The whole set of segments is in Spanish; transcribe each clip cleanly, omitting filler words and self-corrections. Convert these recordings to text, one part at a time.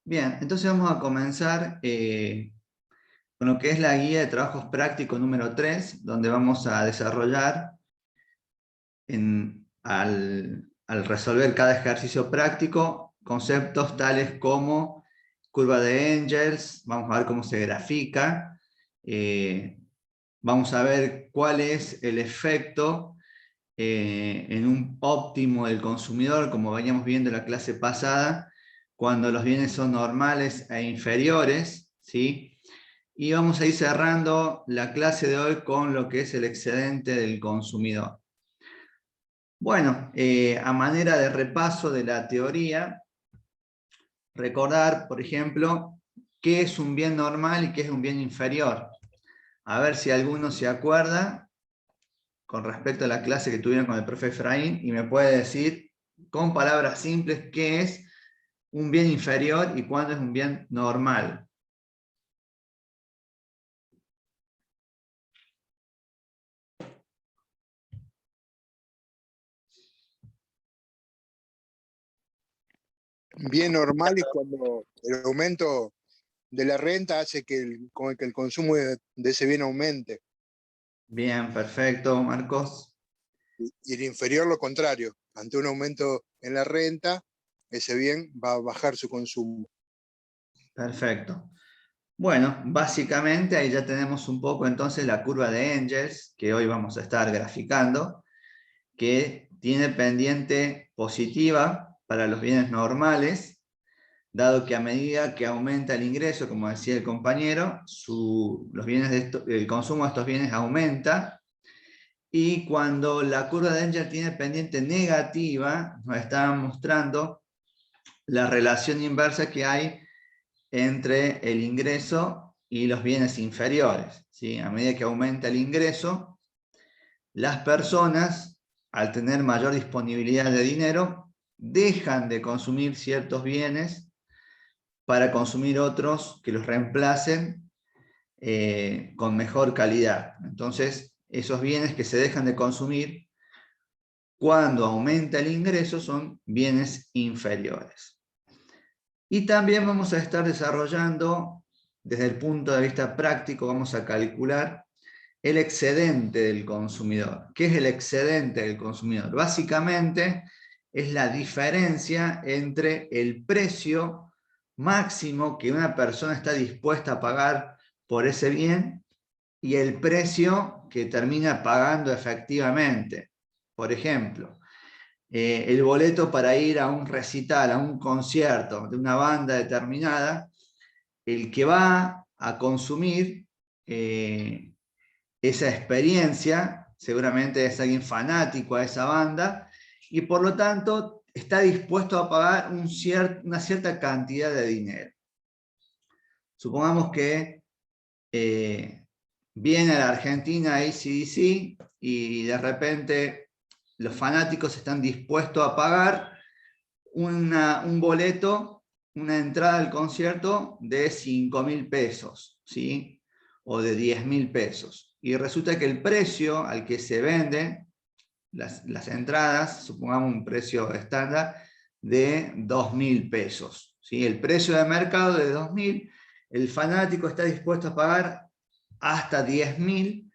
Bien, entonces vamos a comenzar con lo que es la guía de trabajos prácticos número 3, donde vamos a desarrollar al resolver cada ejercicio práctico conceptos tales como curva de Engels, vamos a ver cómo se grafica, vamos a ver cuál es el efecto en un óptimo del consumidor, como veníamos viendo en la clase pasada, cuando los bienes son normales e inferiores, ¿sí? Y vamos a ir cerrando la clase de hoy con lo que es el excedente del consumidor. Bueno, a manera de repaso de la teoría, recordar, por ejemplo, qué es un bien normal y qué es un bien inferior. A ver si alguno se acuerda con respecto a la clase que tuvieron con el profe Efraín y me puede decir con palabras simples qué es un bien inferior y cuándo es un bien normal. Bien normal y cuando el aumento de la renta hace que el consumo de ese bien aumente. Bien, perfecto, Marcos. Y el inferior lo contrario. Ante un aumento en la renta, ese bien va a bajar su consumo. Perfecto. Bueno, básicamente ahí ya tenemos un poco entonces la curva de Engels, que hoy vamos a estar graficando, que tiene pendiente positiva para los bienes normales, dado que a medida que aumenta el ingreso, como decía el compañero, el consumo de estos bienes aumenta, y cuando la curva de Engels tiene pendiente negativa, nos está mostrando la relación inversa que hay entre el ingreso y los bienes inferiores, ¿sí? A medida que aumenta el ingreso, las personas, al tener mayor disponibilidad de dinero, dejan de consumir ciertos bienes para consumir otros que los reemplacen con mejor calidad. Entonces, esos bienes que se dejan de consumir cuando aumenta el ingreso son bienes inferiores. Y también vamos a estar desarrollando, desde el punto de vista práctico, vamos a calcular el excedente del consumidor. ¿Qué es el excedente del consumidor? Básicamente es la diferencia entre el precio máximo que una persona está dispuesta a pagar por ese bien y el precio que termina pagando efectivamente. Por ejemplo, el boleto para ir a un recital, a un concierto de una banda determinada, el que va a consumir esa experiencia, seguramente es alguien fanático a esa banda, y por lo tanto está dispuesto a pagar una cierta cantidad de dinero. Supongamos que viene a la Argentina AC/DC y de repente los fanáticos están dispuestos a pagar un boleto, una entrada al concierto de 5.000 pesos, ¿sí? O de 10.000 pesos. Y resulta que el precio al que se venden las entradas, supongamos un precio estándar de 2.000 pesos, ¿sí? El precio de mercado de 2.000, el fanático está dispuesto a pagar hasta 10.000.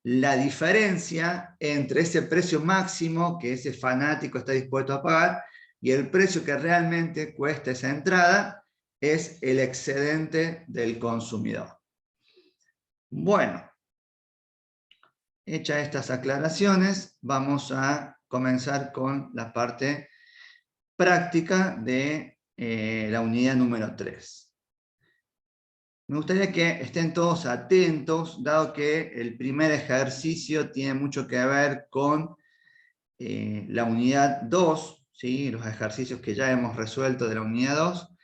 La diferencia entre ese precio máximo que ese fanático está dispuesto a pagar y el precio que realmente cuesta esa entrada es el excedente del consumidor. Bueno, hechas estas aclaraciones, vamos a comenzar con la parte práctica de la unidad número 3. Me gustaría que estén todos atentos, dado que el primer ejercicio tiene mucho que ver con la unidad 2, ¿sí? Los ejercicios que ya hemos resuelto de la unidad 2.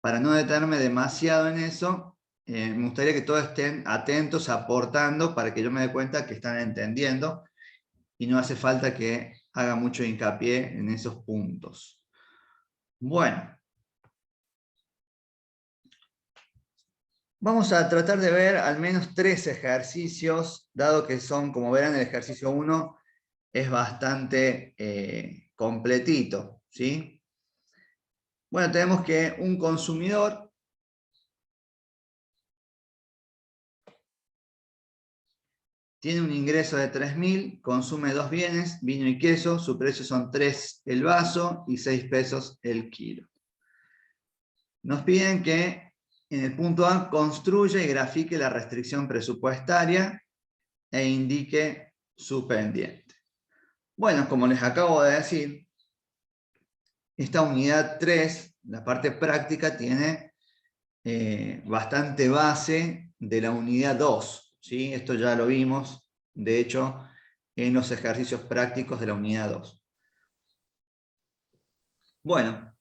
Para no detenerme demasiado en eso, me gustaría que todos estén atentos, aportando, para que yo me dé cuenta que están entendiendo, y no hace falta que haga mucho hincapié en esos puntos. Bueno. Vamos a tratar de ver al menos 3 ejercicios, dado que son, como verán, el ejercicio 1 es bastante completito, ¿sí? Bueno, tenemos que un consumidor tiene un ingreso de 3.000, consume 2 bienes, vino y queso, su precio son 3 el vaso y 6 pesos el kilo. Nos piden que en el punto A construya y grafique la restricción presupuestaria e indique su pendiente. Bueno, como les acabo de decir, esta unidad 3, la parte práctica, tiene bastante base de la unidad 2, ¿sí? Esto ya lo vimos, de hecho, en los ejercicios prácticos de la unidad 2. Bueno,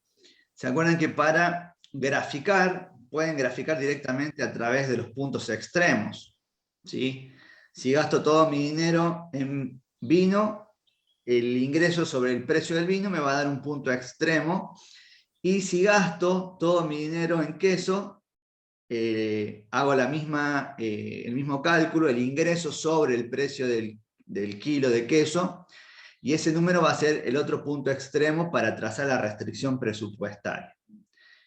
¿se acuerdan que para graficar, pueden graficar directamente a través de los puntos extremos? ¿Sí? Si gasto todo mi dinero en vino, el ingreso sobre el precio del vino me va a dar un punto extremo, y si gasto todo mi dinero en queso, hago el mismo cálculo, el ingreso sobre el precio del kilo de queso, y ese número va a ser el otro punto extremo para trazar la restricción presupuestaria.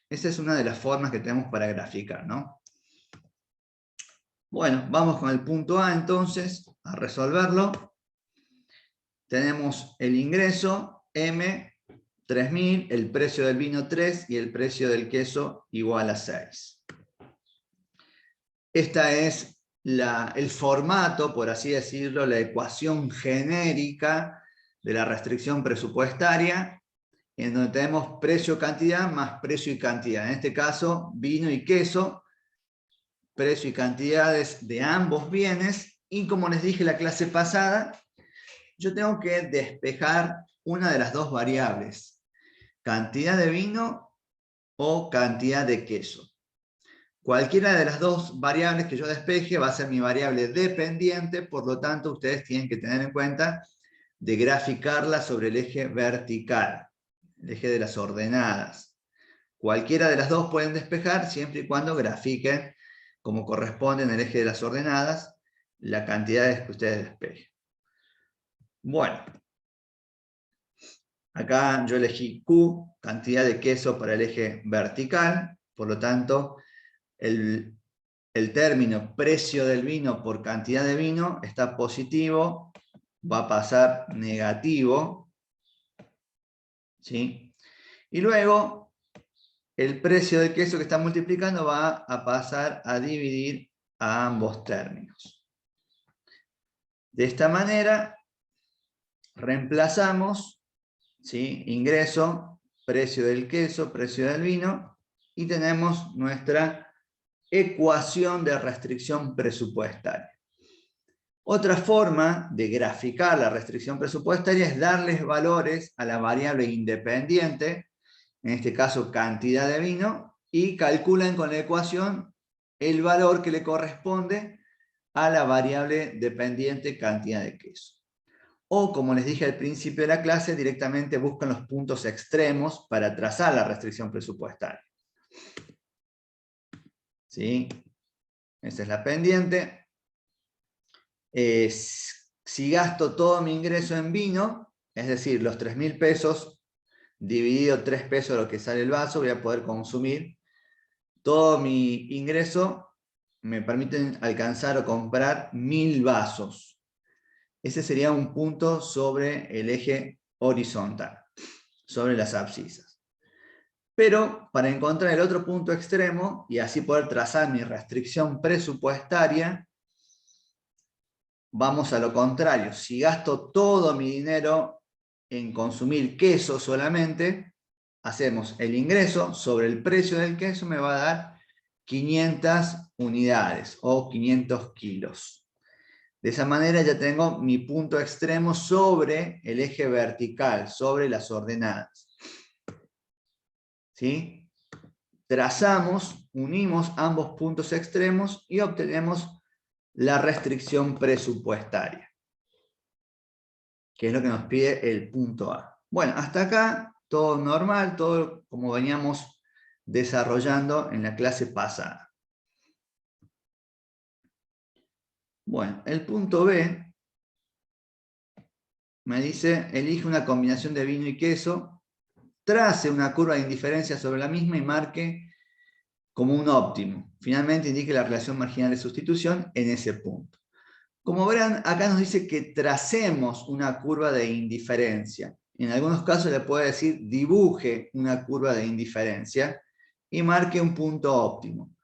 Esa es una de las formas que tenemos para graficar, ¿no? Bueno, vamos con el punto A entonces, a resolverlo. Tenemos el ingreso, M, 3.000, el precio del vino 3 y el precio del queso igual a 6. Esta es el formato, por así decirlo, la ecuación genérica de la restricción presupuestaria, en donde tenemos precio-cantidad más precio y cantidad. En este caso, vino y queso, precio y cantidades de ambos bienes, y como les dije la clase pasada, yo tengo que despejar una de las dos variables, cantidad de vino o cantidad de queso. Cualquiera de las dos variables que yo despeje va a ser mi variable dependiente, por lo tanto ustedes tienen que tener en cuenta de graficarla sobre el eje vertical, el eje de las ordenadas. Cualquiera de las dos pueden despejar siempre y cuando grafiquen como corresponde en el eje de las ordenadas la cantidad que ustedes despejen. Bueno, acá yo elegí Q, cantidad de queso para el eje vertical, por lo tanto el término precio del vino por cantidad de vino está positivo, va a pasar negativo, ¿sí? Y luego el precio del queso que está multiplicando va a pasar a dividir a ambos términos. De esta manera reemplazamos, ¿sí? Ingreso, precio del queso, precio del vino, y tenemos nuestra ecuación de restricción presupuestaria. Otra forma de graficar la restricción presupuestaria es darles valores a la variable independiente, en este caso cantidad de vino, y calculan con la ecuación el valor que le corresponde a la variable dependiente cantidad de queso. O, como les dije al principio de la clase, directamente buscan los puntos extremos para trazar la restricción presupuestaria. ¿Sí? Esa es la pendiente. Si gasto todo mi ingreso en vino, es decir, los 3.000 pesos dividido 3 pesos lo que sale el vaso, voy a poder consumir. Todo mi ingreso me permite alcanzar o comprar 1.000 vasos. Ese sería un punto sobre el eje horizontal, sobre las abscisas. Pero para encontrar el otro punto extremo y así poder trazar mi restricción presupuestaria, vamos a lo contrario. Si gasto todo mi dinero en consumir queso solamente, hacemos el ingreso sobre el precio del queso, me va a dar 500 unidades o 500 kilos. De esa manera ya tengo mi punto extremo sobre el eje vertical, sobre las ordenadas. ¿Sí? Trazamos, unimos ambos puntos extremos y obtenemos la restricción presupuestaria, que es lo que nos pide el punto A. Bueno, hasta acá todo normal, todo como veníamos desarrollando en la clase pasada. Bueno, el punto B me dice, elige una combinación de vino y queso trace una curva de indiferencia sobre la misma y marque como un óptimo. Finalmente indique la relación marginal de sustitución en ese punto. Como verán, acá nos dice que tracemos una curva de indiferencia. En algunos casos le puede decir dibuje una curva de indiferencia y marque un punto óptimo.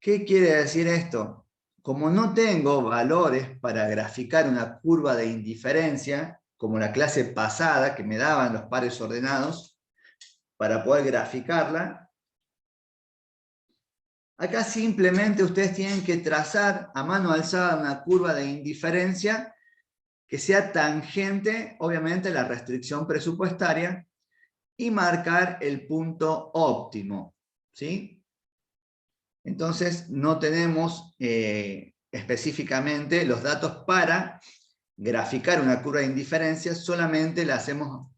¿Qué quiere decir esto? Como no tengo valores para graficar una curva de indiferencia, como la clase pasada que me daban los pares ordenados, para poder graficarla, acá simplemente ustedes tienen que trazar a mano alzada una curva de indiferencia que sea tangente, obviamente, a la restricción presupuestaria y marcar el punto óptimo, ¿sí? Entonces, no tenemos específicamente los datos para graficar una curva de indiferencia, solamente la hacemos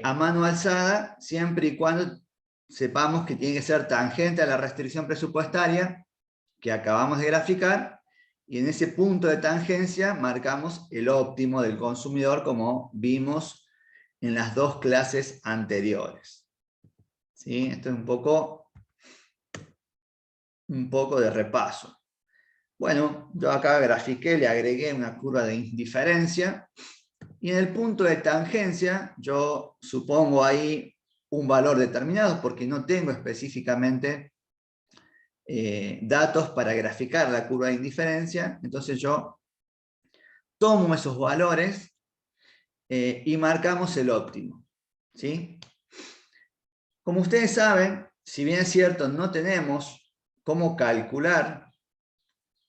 a mano alzada, siempre y cuando sepamos que tiene que ser tangente a la restricción presupuestaria que acabamos de graficar, y en ese punto de tangencia marcamos el óptimo del consumidor, como vimos en las dos clases anteriores. ¿Sí? Esto es un poco de repaso. Bueno, yo acá grafiqué, le agregué una curva de indiferencia, y en el punto de tangencia yo supongo ahí un valor determinado, porque no tengo específicamente datos para graficar la curva de indiferencia. Entonces yo tomo esos valores y marcamos el óptimo, ¿sí? Como ustedes saben, si bien es cierto, no tenemos cómo calcular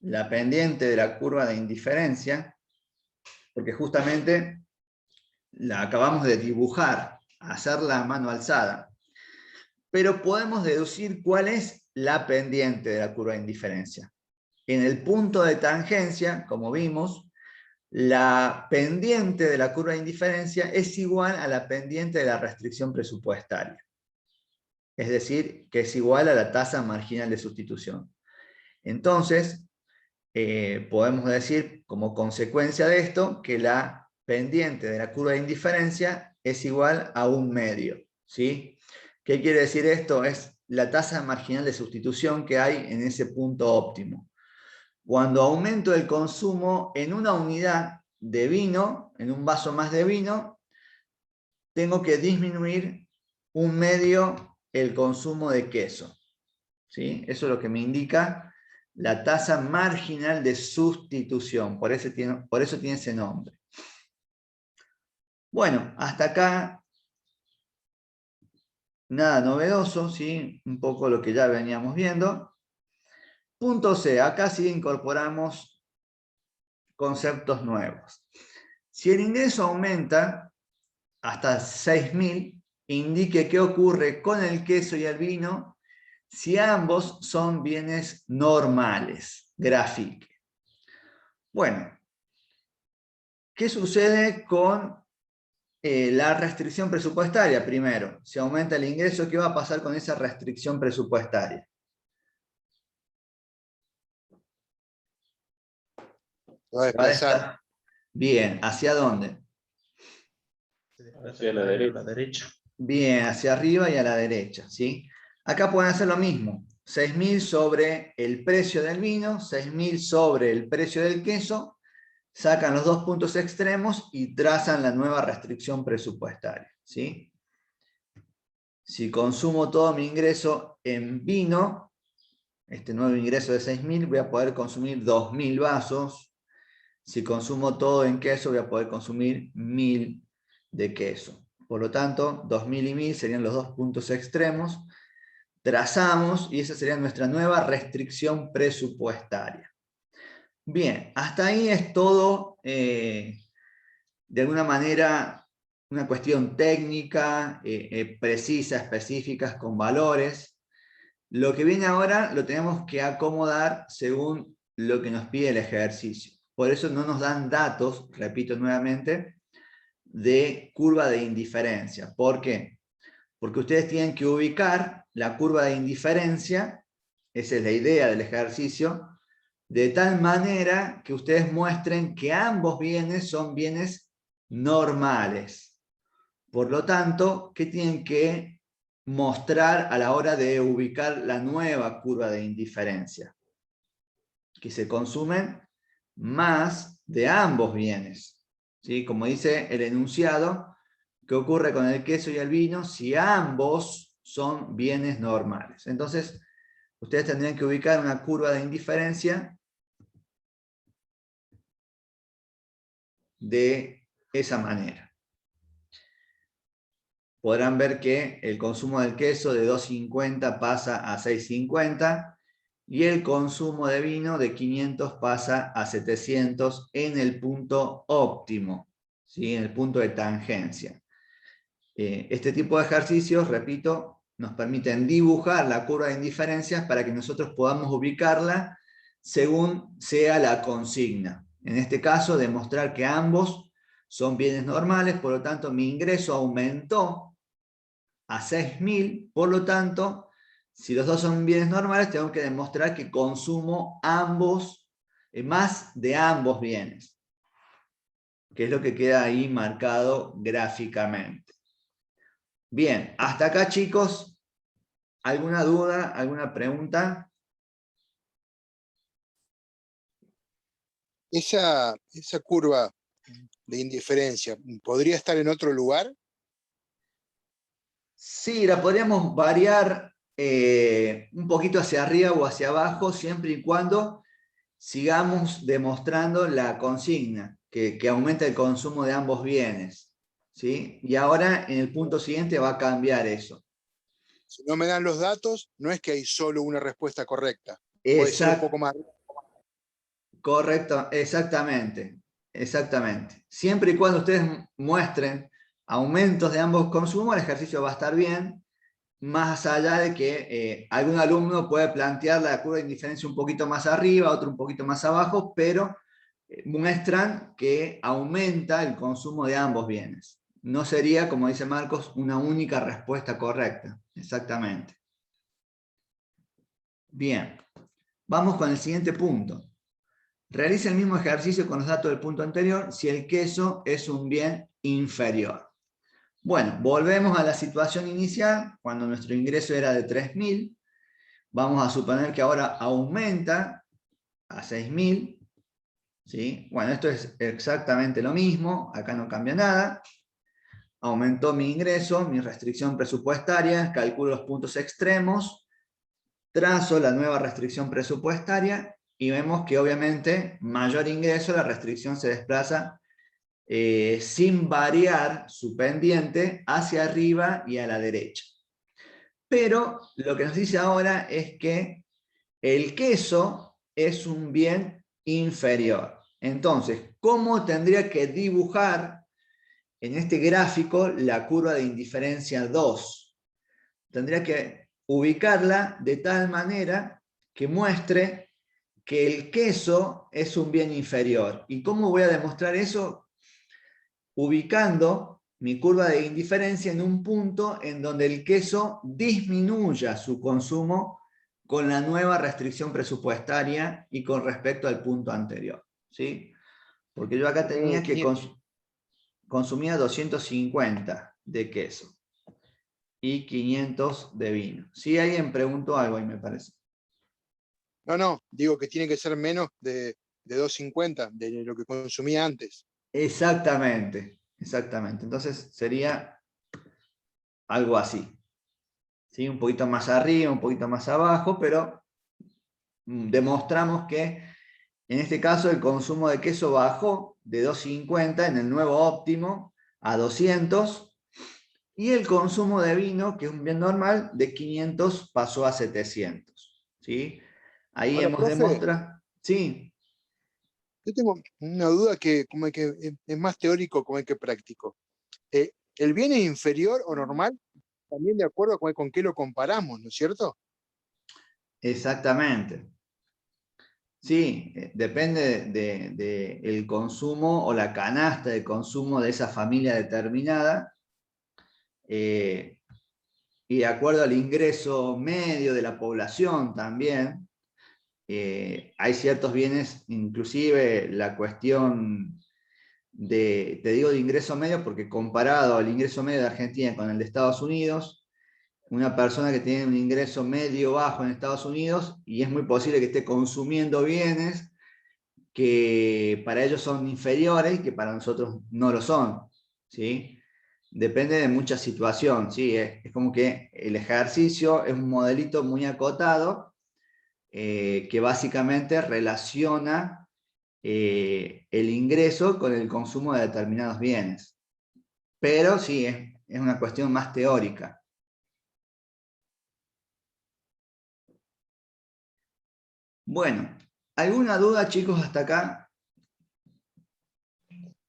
la pendiente de la curva de indiferencia, porque justamente la acabamos de dibujar, hacerla a mano alzada, pero podemos deducir cuál es la pendiente de la curva de indiferencia. En el punto de tangencia, como vimos, la pendiente de la curva de indiferencia es igual a la pendiente de la restricción presupuestaria. Es decir, que es igual a la tasa marginal de sustitución. Entonces, podemos decir, como consecuencia de esto, que la pendiente de la curva de indiferencia es igual a 1/2. ¿Sí? ¿Qué quiere decir esto? Es la tasa marginal de sustitución que hay en ese punto óptimo. Cuando aumento el consumo en una unidad de vino, en un vaso más de vino, tengo que disminuir 1/2 el consumo de queso. ¿Sí? Eso es lo que me indica la tasa marginal de sustitución. Por eso tiene ese nombre. Bueno, hasta acá nada novedoso, ¿sí? Un poco lo que ya veníamos viendo. Punto C, acá sí incorporamos conceptos nuevos. Si el ingreso aumenta hasta 6.000, indique qué ocurre con el queso y el vino si ambos son bienes normales. Grafique. Bueno, ¿qué sucede con la restricción presupuestaria primero? Si aumenta el ingreso, ¿qué va a pasar con esa restricción presupuestaria? Va a desplazar. Bien, ¿hacia dónde? Hacia la derecha. Bien, hacia arriba y a la derecha, ¿sí? Acá pueden hacer lo mismo. 6.000 sobre el precio del vino, 6.000 sobre el precio del queso, sacan los dos puntos extremos y trazan la nueva restricción presupuestaria, ¿sí? Si consumo todo mi ingreso en vino, este nuevo ingreso de 6.000, voy a poder consumir 2.000 vasos. Si consumo todo en queso, voy a poder consumir 1.000 de queso. Por lo tanto, 2.000 y 1.000 serían los dos puntos extremos. Trazamos y esa sería nuestra nueva restricción presupuestaria. Bien, hasta ahí es todo, de alguna manera, una cuestión técnica, precisa, específica, con valores. Lo que viene ahora lo tenemos que acomodar según lo que nos pide el ejercicio. Por eso no nos dan datos, repito nuevamente, de curva de indiferencia. ¿Por qué? Porque ustedes tienen que ubicar la curva de indiferencia, esa es la idea del ejercicio, de tal manera que ustedes muestren que ambos bienes son bienes normales. Por lo tanto, ¿qué tienen que mostrar a la hora de ubicar la nueva curva de indiferencia? Que se consumen más de ambos bienes. ¿Sí? Como dice el enunciado, ¿qué ocurre con el queso y el vino si ambos son bienes normales? Entonces, ustedes tendrían que ubicar una curva de indiferencia de esa manera. Podrán ver que el consumo del queso de 2,50 pasa a 6,50 y el consumo de vino de 500 pasa a 700 en el punto óptimo, ¿sí? En el punto de tangencia. Este tipo de ejercicios, repito, nos permiten dibujar la curva de indiferencias para que nosotros podamos ubicarla según sea la consigna. En este caso, demostrar que ambos son bienes normales, por lo tanto mi ingreso aumentó a 6.000, por lo tanto, si los dos son bienes normales, tengo que demostrar que consumo ambos, más de ambos bienes, que es lo que queda ahí marcado gráficamente. Bien, hasta acá, chicos, ¿alguna duda, alguna pregunta? Esa curva de indiferencia, ¿podría estar en otro lugar? Sí, la podríamos variar un poquito hacia arriba o hacia abajo, siempre y cuando sigamos demostrando la consigna, que aumenta el consumo de ambos bienes. ¿Sí? Y ahora en el punto siguiente va a cambiar eso. Si no me dan los datos, no es que hay solo una respuesta correcta. Puede ser un poco Exact, más. correcto, exactamente, exactamente. Siempre y cuando ustedes muestren aumentos de ambos consumos, el ejercicio va a estar bien, más allá de que algún alumno puede plantear la curva de indiferencia un poquito más arriba, otro un poquito más abajo, pero muestran que aumenta el consumo de ambos bienes. No sería, como dice Marcos, una única respuesta correcta. Exactamente. Bien, vamos con el siguiente punto. Realiza el mismo ejercicio con los datos del punto anterior si el queso es un bien inferior. Bueno, volvemos a la situación inicial, cuando nuestro ingreso era de 3.000. Vamos a suponer que ahora aumenta a 6.000. ¿Sí? Bueno, esto es exactamente lo mismo, acá no cambia nada. Aumentó mi ingreso, mi restricción presupuestaria, calculo los puntos extremos, trazo la nueva restricción presupuestaria y vemos que obviamente mayor ingreso, la restricción se desplaza sin variar su pendiente hacia arriba y a la derecha. Pero lo que nos dice ahora es que el queso es un bien inferior. Entonces, ¿cómo tendría que dibujar en este gráfico la curva de indiferencia 2? Tendría que ubicarla de tal manera que muestre que el queso es un bien inferior. ¿Y cómo voy a demostrar eso? Ubicando mi curva de indiferencia en un punto en donde el queso disminuya su consumo con la nueva restricción presupuestaria y con respecto al punto anterior. ¿Sí? Porque yo acá tenía que consumía 250 de queso y 500 de vino. Si alguien preguntó algo ahí, me parece. No, digo que tiene que ser menos de 2,50 de lo que consumía antes. Exactamente, exactamente. Entonces sería algo así. ¿Sí? Un poquito más arriba, un poquito más abajo, pero demostramos que en este caso el consumo de queso bajó de 250 en el nuevo óptimo a 200 y el consumo de vino, que es un bien normal, de 500 pasó a 700. ¿Sí? Ahí Ahora, hemos profe, demostrado, sí, yo tengo una duda que como que es más teórico como que práctico. ¿El bien es inferior o normal? También de acuerdo con qué lo comparamos, ¿no es cierto? exactamente. Sí, depende del consumo o la canasta de consumo de esa familia determinada. Y de acuerdo al ingreso medio de la población también, hay ciertos bienes, inclusive la cuestión te digo de ingreso medio porque comparado al ingreso medio de Argentina con el de Estados Unidos, una persona que tiene un ingreso medio bajo en Estados Unidos, y es muy posible que esté consumiendo bienes que para ellos son inferiores y que para nosotros no lo son, ¿sí? Depende de mucha situación, ¿sí? Es como que el ejercicio es un modelito muy acotado que básicamente relaciona el ingreso con el consumo de determinados bienes. Pero sí, es una cuestión más teórica. Bueno, ¿alguna duda, chicos, hasta acá?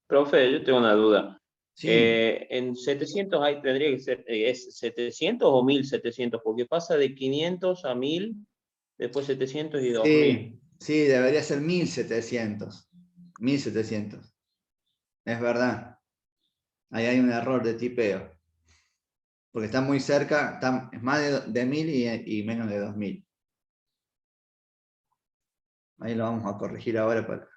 Profe, yo tengo una duda. Sí. En 700 hay, tendría que ser, ¿es 700 o 1700? Porque pasa de 500 a 1000, después 700 y 2000. Sí, debería ser 1700. 1700. Es verdad. Ahí hay un error de tipeo. Porque está muy cerca, es más de 1000 y menos de 2000. Ahí lo vamos a corregir ahora para...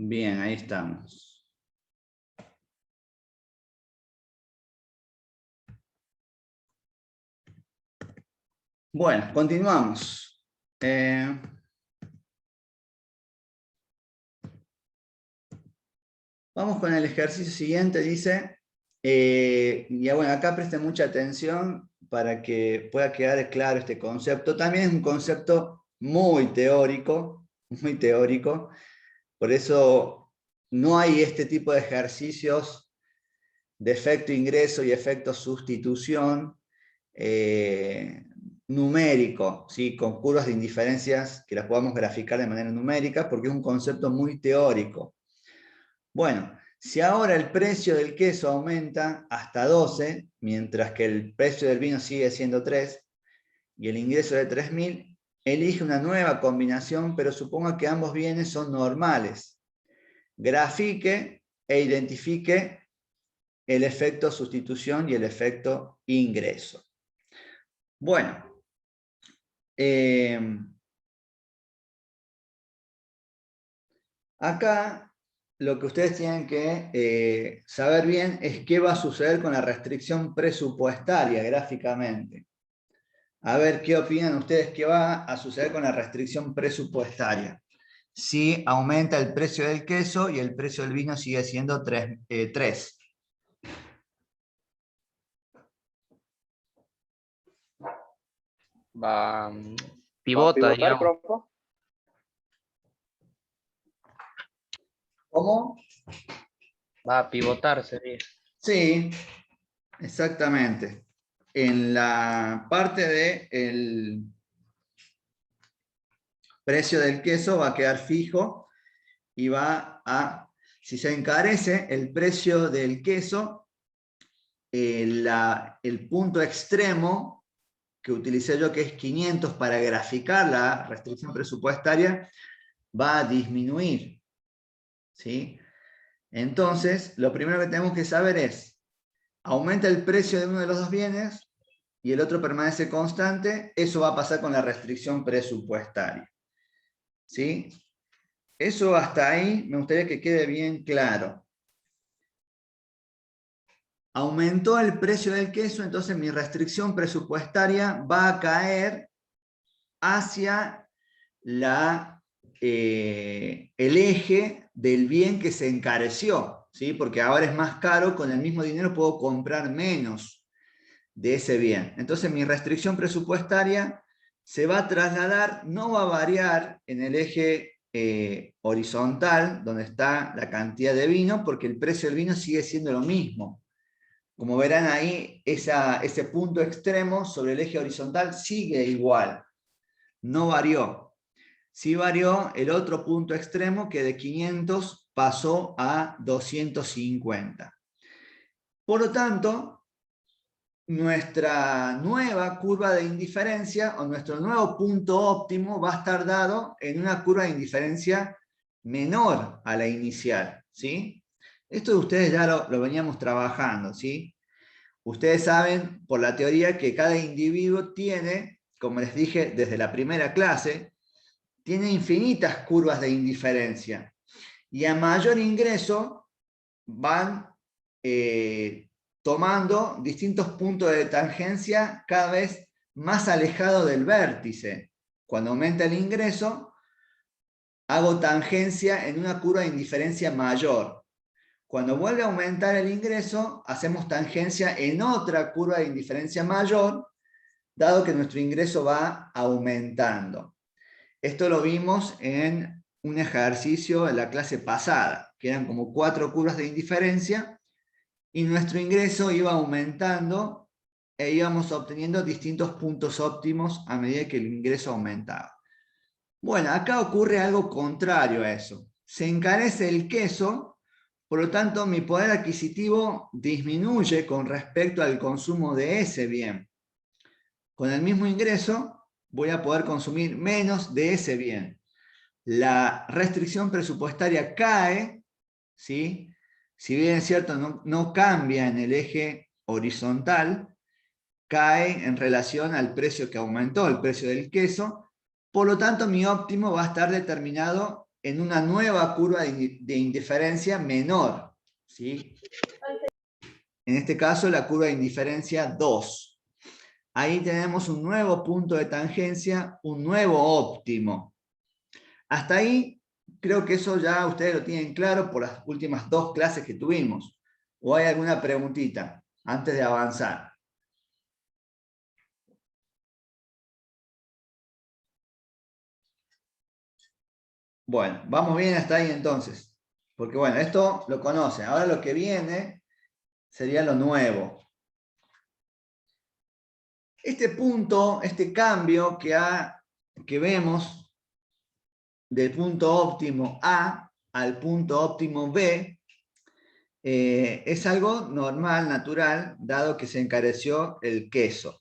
Bien, ahí estamos. Bueno, continuamos. Vamos con el ejercicio siguiente, dice, y bueno, acá presten mucha atención para que pueda quedar claro este concepto. También es un concepto muy teórico, por eso no hay este tipo de ejercicios de efecto ingreso y efecto sustitución numérico, ¿sí? Con curvas de indiferencias que las podamos graficar de manera numérica, porque es un concepto muy teórico. Bueno, si ahora el precio del queso aumenta hasta 12, mientras que el precio del vino sigue siendo 3, y el ingreso de 3000, elige una nueva combinación, pero suponga que ambos bienes son normales. Grafique e identifique el efecto sustitución y el efecto ingreso. Bueno, acá lo que ustedes tienen que saber bien es qué va a suceder con la restricción presupuestaria gráficamente. A ver qué opinan ustedes que va a suceder con la restricción presupuestaria. Si aumenta el precio del queso y el precio del vino sigue siendo 3. Va, ¿Va a pivota, pivotar, digamos. profe? ¿Cómo? Va a pivotar, sería. Sí, exactamente. En la parte del precio del queso va a quedar fijo y va a, si se encarece el precio del queso, el punto extremo que utilicé yo, que es 500 para graficar la restricción presupuestaria, va a disminuir, ¿sí? Entonces, lo primero que tenemos que saber es, aumenta el precio de uno de los dos bienes y el otro permanece constante, eso va a pasar con la restricción presupuestaria, ¿sí? Eso hasta ahí me gustaría que quede bien claro. Aumentó el precio del queso, entonces mi restricción presupuestaria va a caer hacia el eje del bien que se encareció, ¿sí? Porque ahora es más caro, con el mismo dinero puedo comprar menos de ese bien. Entonces mi restricción presupuestaria se va a trasladar, no va a variar en el eje horizontal, donde está la cantidad de vino, porque el precio del vino sigue siendo lo mismo. como verán ahí, ese punto extremo sobre el eje horizontal sigue igual, no varió. Sí varió el otro punto extremo, que de 500 pasó a 250. Por lo tanto, nuestra nueva curva de indiferencia o nuestro nuevo punto óptimo va a estar dado en una curva de indiferencia menor a la inicial, ¿sí? Esto ustedes ya lo veníamos trabajando, ¿sí? Ustedes saben por la teoría que cada individuo tiene, como les dije desde la primera clase, tiene infinitas curvas de indiferencia. Y a mayor ingreso van tomando distintos puntos de tangencia cada vez más alejados del vértice. Cuando aumenta el ingreso, hago tangencia en una curva de indiferencia mayor. Cuando vuelve a aumentar el ingreso, hacemos tangencia en otra curva de indiferencia mayor, dado que nuestro ingreso va aumentando. Esto lo vimos en un ejercicio en la clase pasada, que eran como 4 curvas de indiferencia, y nuestro ingreso iba aumentando e íbamos obteniendo distintos puntos óptimos a medida que el ingreso aumentaba. Bueno, acá ocurre algo contrario a eso. Se encarece el queso, por lo tanto mi poder adquisitivo disminuye con respecto al consumo de ese bien. Con el mismo ingreso voy a poder consumir menos de ese bien. La restricción presupuestaria cae, ¿sí? Si bien es cierto, no cambia en el eje horizontal, cae en relación al precio que aumentó, el precio del queso. Por lo tanto, mi óptimo va a estar determinado en una nueva curva de indiferencia menor, ¿sí? En este caso, la curva de indiferencia 2. Ahí tenemos un nuevo punto de tangencia, un nuevo óptimo. Hasta ahí, creo que eso ya ustedes lo tienen claro por las últimas 2 clases que tuvimos. ¿O hay alguna preguntita antes de avanzar? Bueno, vamos bien hasta ahí entonces. Porque bueno, esto lo conocen. Ahora lo que viene sería lo nuevo. Este punto, este cambio que vemos del punto óptimo A al punto óptimo B, es algo normal, natural, dado que se encareció el queso.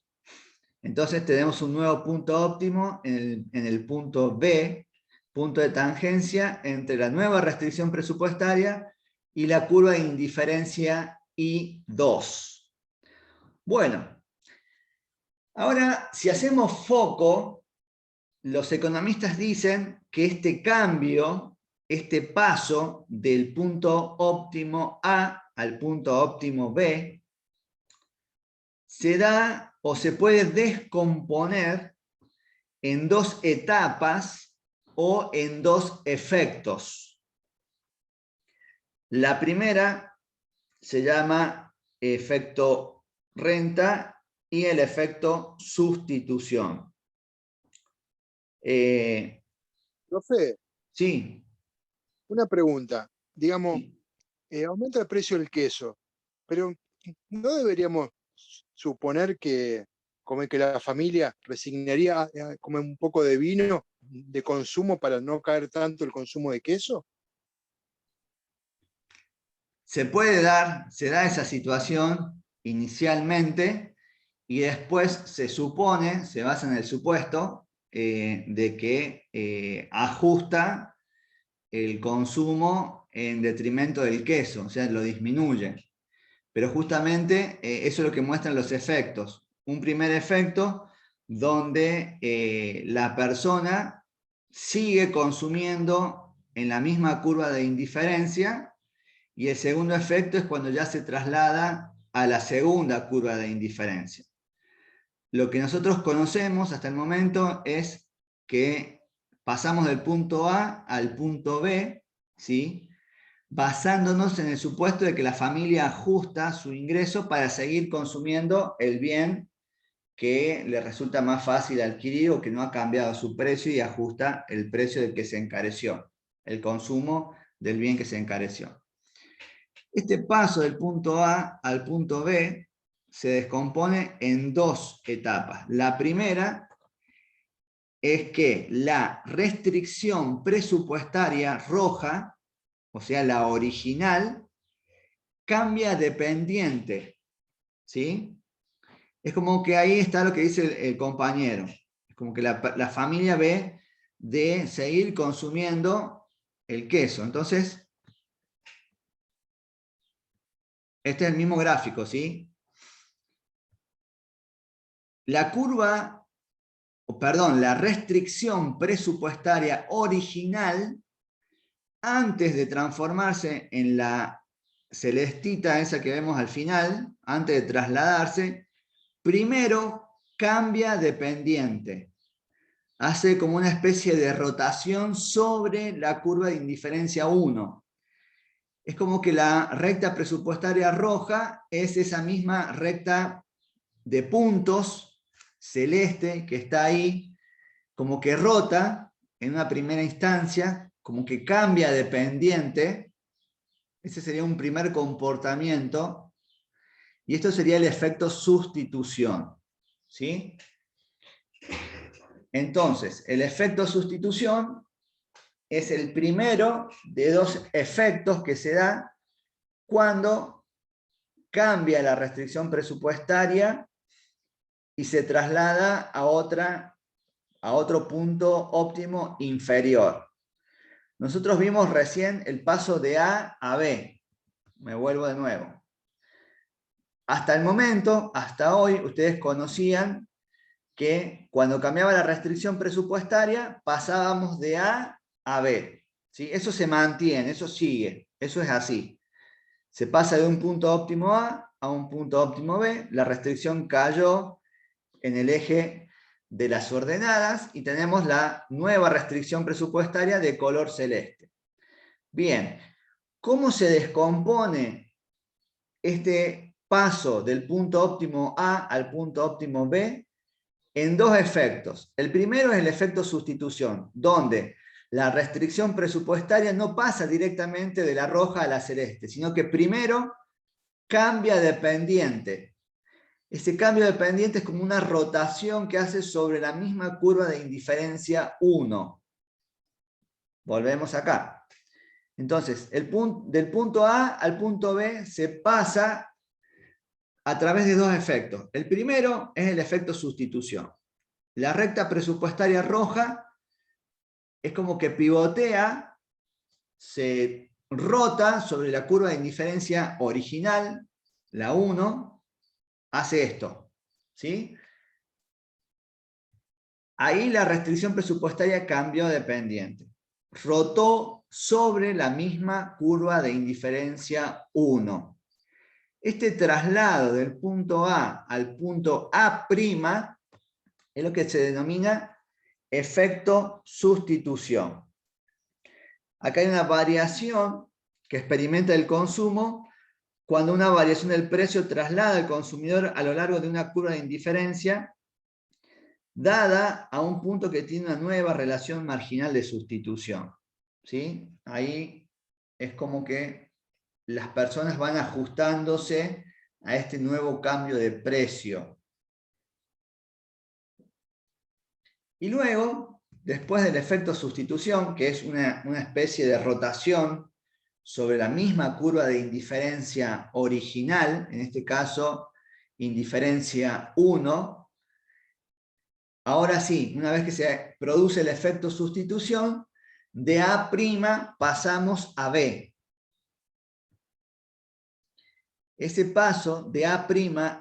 Entonces tenemos un nuevo punto óptimo en el punto B, punto de tangencia entre la nueva restricción presupuestaria y la curva de indiferencia I2. Bueno, ahora si hacemos foco, los economistas dicen que este cambio, este paso del punto óptimo A al punto óptimo B, se da o se puede descomponer en 2 etapas o en 2 efectos. La primera se llama efecto renta y el efecto sustitución. Profe, Sí. una pregunta. Digamos, Sí. aumenta el precio del queso, pero ¿no deberíamos suponer que como que la familia resignaría a comer un poco de vino de consumo para no caer tanto el consumo de queso? Se da esa situación inicialmente y después se supone, se basa en el supuesto de que ajusta el consumo en detrimento del queso, o sea, lo disminuye. Pero justamente eso es lo que muestran los efectos. Un primer efecto donde la persona sigue consumiendo en la misma curva de indiferencia, y el segundo efecto es cuando ya se traslada a la segunda curva de indiferencia. Lo que nosotros conocemos hasta el momento es que pasamos del punto A al punto B, ¿sí?, basándonos en el supuesto de que la familia ajusta su ingreso para seguir consumiendo el bien que le resulta más fácil adquirir o que no ha cambiado su precio y ajusta el precio del que se encareció, el consumo del bien que se encareció. Este paso del punto A al punto B se descompone en dos etapas. La primera es que la restricción presupuestaria roja, o sea, la original, cambia de pendiente, ¿sí? Es como que ahí está lo que dice el compañero. Es como que la familia ve de seguir consumiendo el queso. Entonces, este es el mismo gráfico, ¿sí? La curva, perdón, la restricción presupuestaria original, antes de transformarse en la celestita esa que vemos al final, antes de trasladarse, primero cambia de pendiente. Hace como una especie de rotación sobre la curva de indiferencia 1. Es como que la recta presupuestaria roja es esa misma recta de puntos celeste que está ahí, como que rota en una primera instancia, como que cambia de pendiente. Ese sería un primer comportamiento. Y esto sería el efecto sustitución, ¿sí? Entonces, el efecto sustitución es el primero de dos efectos que se da cuando cambia la restricción presupuestaria y se traslada a otro punto óptimo inferior. Nosotros vimos recién el paso de A a B. Me vuelvo de nuevo. Hasta el momento, hasta hoy, ustedes conocían que cuando cambiaba la restricción presupuestaria pasábamos de A a B. ¿Sí? Eso se mantiene, eso sigue, eso es así. Se pasa de un punto óptimo A a un punto óptimo B, la restricción cayó en el eje de las ordenadas y tenemos la nueva restricción presupuestaria de color celeste. Bien, ¿cómo se descompone este paso del punto óptimo A al punto óptimo B? En dos efectos. El primero es el efecto sustitución, donde la restricción presupuestaria no pasa directamente de la roja a la celeste, sino que primero cambia de pendiente. Ese cambio de pendiente es como una rotación que hace sobre la misma curva de indiferencia 1. Volvemos acá. Entonces, del punto A al punto B se pasa a través de dos efectos. El primero es el efecto sustitución. La recta presupuestaria roja es como que pivotea, se rota sobre la curva de indiferencia original, la 1, hace esto, ¿sí? Ahí la restricción presupuestaria cambió de pendiente. Rotó sobre la misma curva de indiferencia 1. Este traslado del punto A al punto A' es lo que se denomina efecto sustitución. Acá hay una variación que experimenta el consumo cuando una variación del precio traslada al consumidor a lo largo de una curva de indiferencia dada a un punto que tiene una nueva relación marginal de sustitución. ¿Sí? Ahí es como que las personas van ajustándose a este nuevo cambio de precio. Y luego, después del efecto sustitución, que es una especie de rotación sobre la misma curva de indiferencia original, en este caso, indiferencia 1, ahora sí, una vez que se produce el efecto sustitución, de A' pasamos a B. Ese paso de A'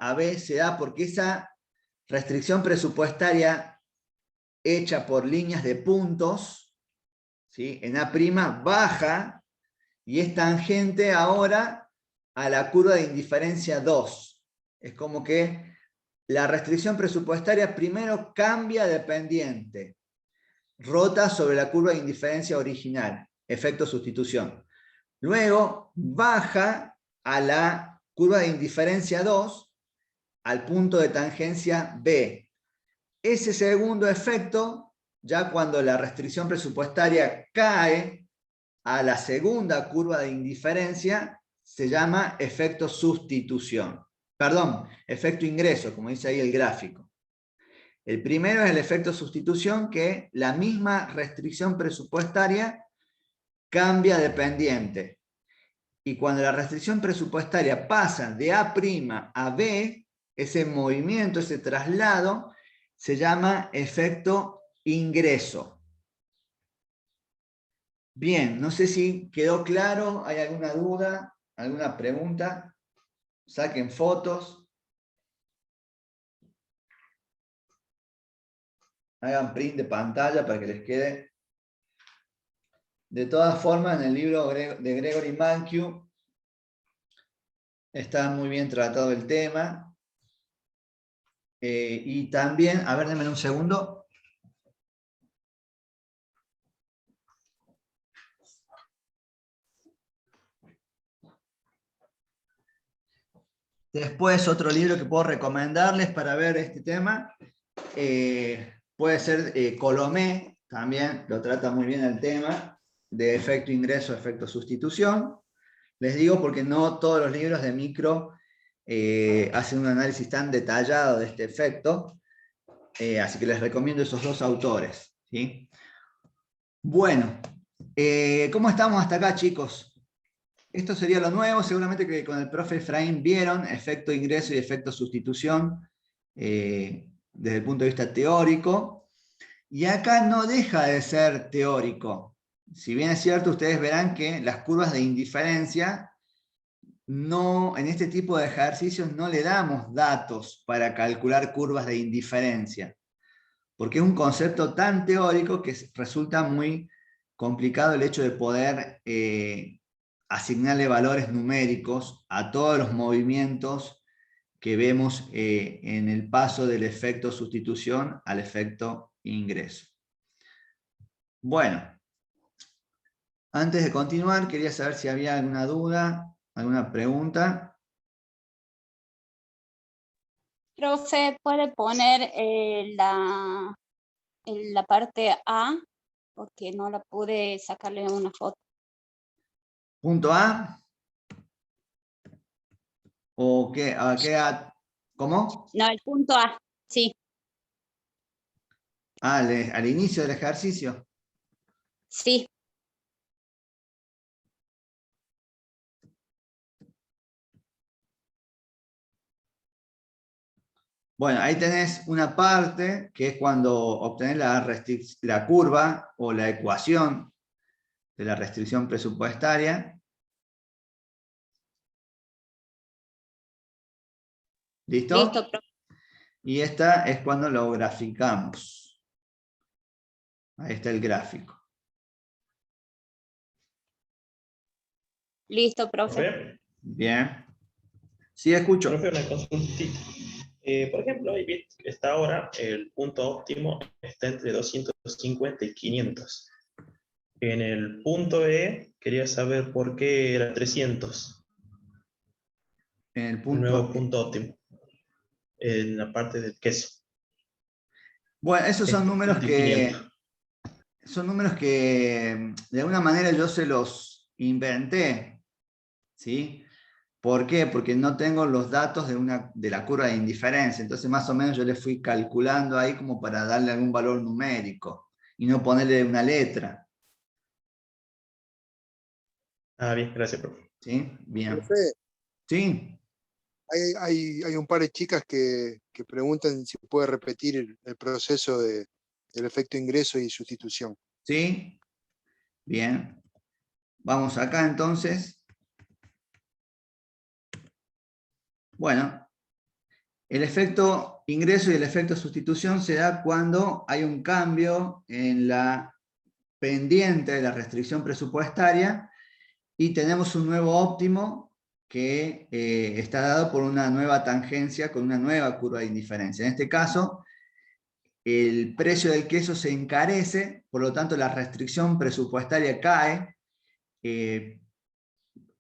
a B se da porque esa restricción presupuestaria hecha por líneas de puntos, ¿sí? En A' baja y es tangente ahora a la curva de indiferencia 2. Es como que la restricción presupuestaria primero cambia de pendiente, rota sobre la curva de indiferencia original, efecto sustitución. Luego baja a la curva de indiferencia 2 al punto de tangencia B. Ese segundo efecto, ya cuando la restricción presupuestaria cae a la segunda curva de indiferencia, se llama efecto sustitución. Perdón, efecto ingreso, como dice ahí el gráfico. El primero es el efecto sustitución, que la misma restricción presupuestaria cambia de pendiente. Y cuando la restricción presupuestaria pasa de A' a B, ese movimiento, ese traslado, se llama efecto ingreso. Bien, no sé si quedó claro, ¿hay alguna duda, alguna pregunta? Saquen fotos. Hagan print de pantalla para que les quede. De todas formas, en el libro de Gregory Mankiw está muy bien tratado el tema. Y también, a ver, denme un segundo. Después, otro libro que puedo recomendarles para ver este tema, puede ser Colomé, también lo trata muy bien el tema de efecto ingreso, efecto sustitución. Les digo porque no todos los libros de micro hacen un análisis tan detallado de este efecto, así que les recomiendo esos dos autores, ¿sí? Bueno, ¿cómo estamos hasta acá, chicos? Esto sería lo nuevo, seguramente que con el profe Efraín vieron efecto ingreso y efecto sustitución desde el punto de vista teórico. Y acá no deja de ser teórico. Si bien es cierto, ustedes verán que las curvas de indiferencia, en este tipo de ejercicios no le damos datos para calcular curvas de indiferencia, porque es un concepto tan teórico que resulta muy complicado el hecho de poder asignarle valores numéricos a todos los movimientos que vemos en el paso del efecto sustitución al efecto ingreso. Bueno, antes de continuar, quería saber si había alguna duda, alguna pregunta. Profe, ¿puede poner la parte A? Porque no la pude sacarle una foto. ¿Punto A? ¿O qué? ¿Cómo? No, el punto A, sí. Al inicio del ejercicio. Sí. Bueno, ahí tenés una parte que es cuando obtenés la curva o la ecuación de la restricción presupuestaria. ¿Listo? Listo, profe. Y esta es cuando lo graficamos. Ahí está el gráfico. Listo, profe. Profe, Bien. Sí, escucho. profe, una consultita. Por ejemplo, ahí está ahora el punto óptimo está entre 250 y 500. En el punto E quería saber por qué era 300, En el el punto. nuevo punto óptimo, en la parte del queso. Bueno, esos son números De que 500. de alguna manera yo se los inventé. ¿Sí? ¿Por qué? Porque no tengo los datos de la curva de indiferencia. Entonces más o menos yo le fui calculando ahí como para darle algún valor numérico y no ponerle una letra. Ah, bien, gracias, profe. ¿Sí? Bien. Profe, ¿Sí? hay un par de chicas que preguntan si puede repetir el proceso del efecto ingreso y sustitución. ¿Sí? Bien. Vamos acá entonces. Bueno, el efecto ingreso y el efecto sustitución se da cuando hay un cambio en la pendiente de la restricción presupuestaria y tenemos un nuevo óptimo que está dado por una nueva tangencia con una nueva curva de indiferencia. En este caso, el precio del queso se encarece, por lo tanto la restricción presupuestaria cae,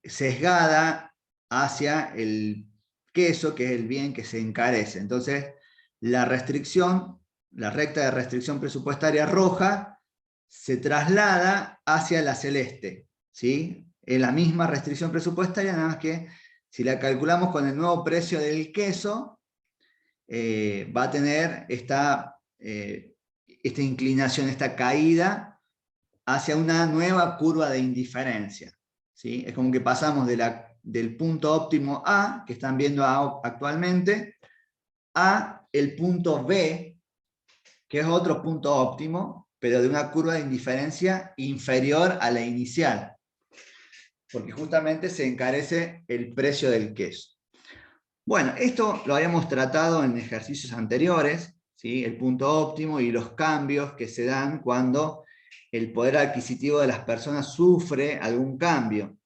sesgada hacia el queso, que es el bien que se encarece. Entonces, la restricción, la recta de restricción presupuestaria roja, se traslada hacia la celeste, ¿sí? Es la misma restricción presupuestaria, nada más que si la calculamos con el nuevo precio del queso, va a tener esta inclinación, esta caída hacia una nueva curva de indiferencia, ¿sí? Es como que pasamos del punto óptimo A, que están viendo actualmente, a el punto B, que es otro punto óptimo, pero de una curva de indiferencia inferior a la inicial, porque justamente se encarece el precio del queso. Bueno, esto lo habíamos tratado en ejercicios anteriores, ¿sí? El punto óptimo y los cambios que se dan cuando el poder adquisitivo de las personas sufre algún cambio.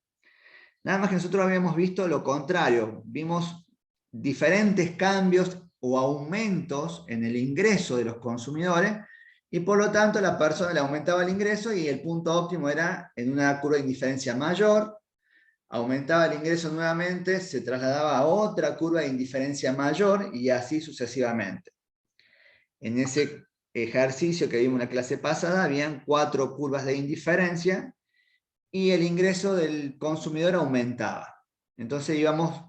Nada más que nosotros habíamos visto lo contrario, vimos diferentes cambios o aumentos en el ingreso de los consumidores, y por lo tanto la persona le aumentaba el ingreso y el punto óptimo era en una curva de indiferencia mayor, aumentaba el ingreso nuevamente, se trasladaba a otra curva de indiferencia mayor y así sucesivamente. En ese ejercicio que vimos en la clase pasada, habían 4 curvas de indiferencia y el ingreso del consumidor aumentaba. Entonces íbamos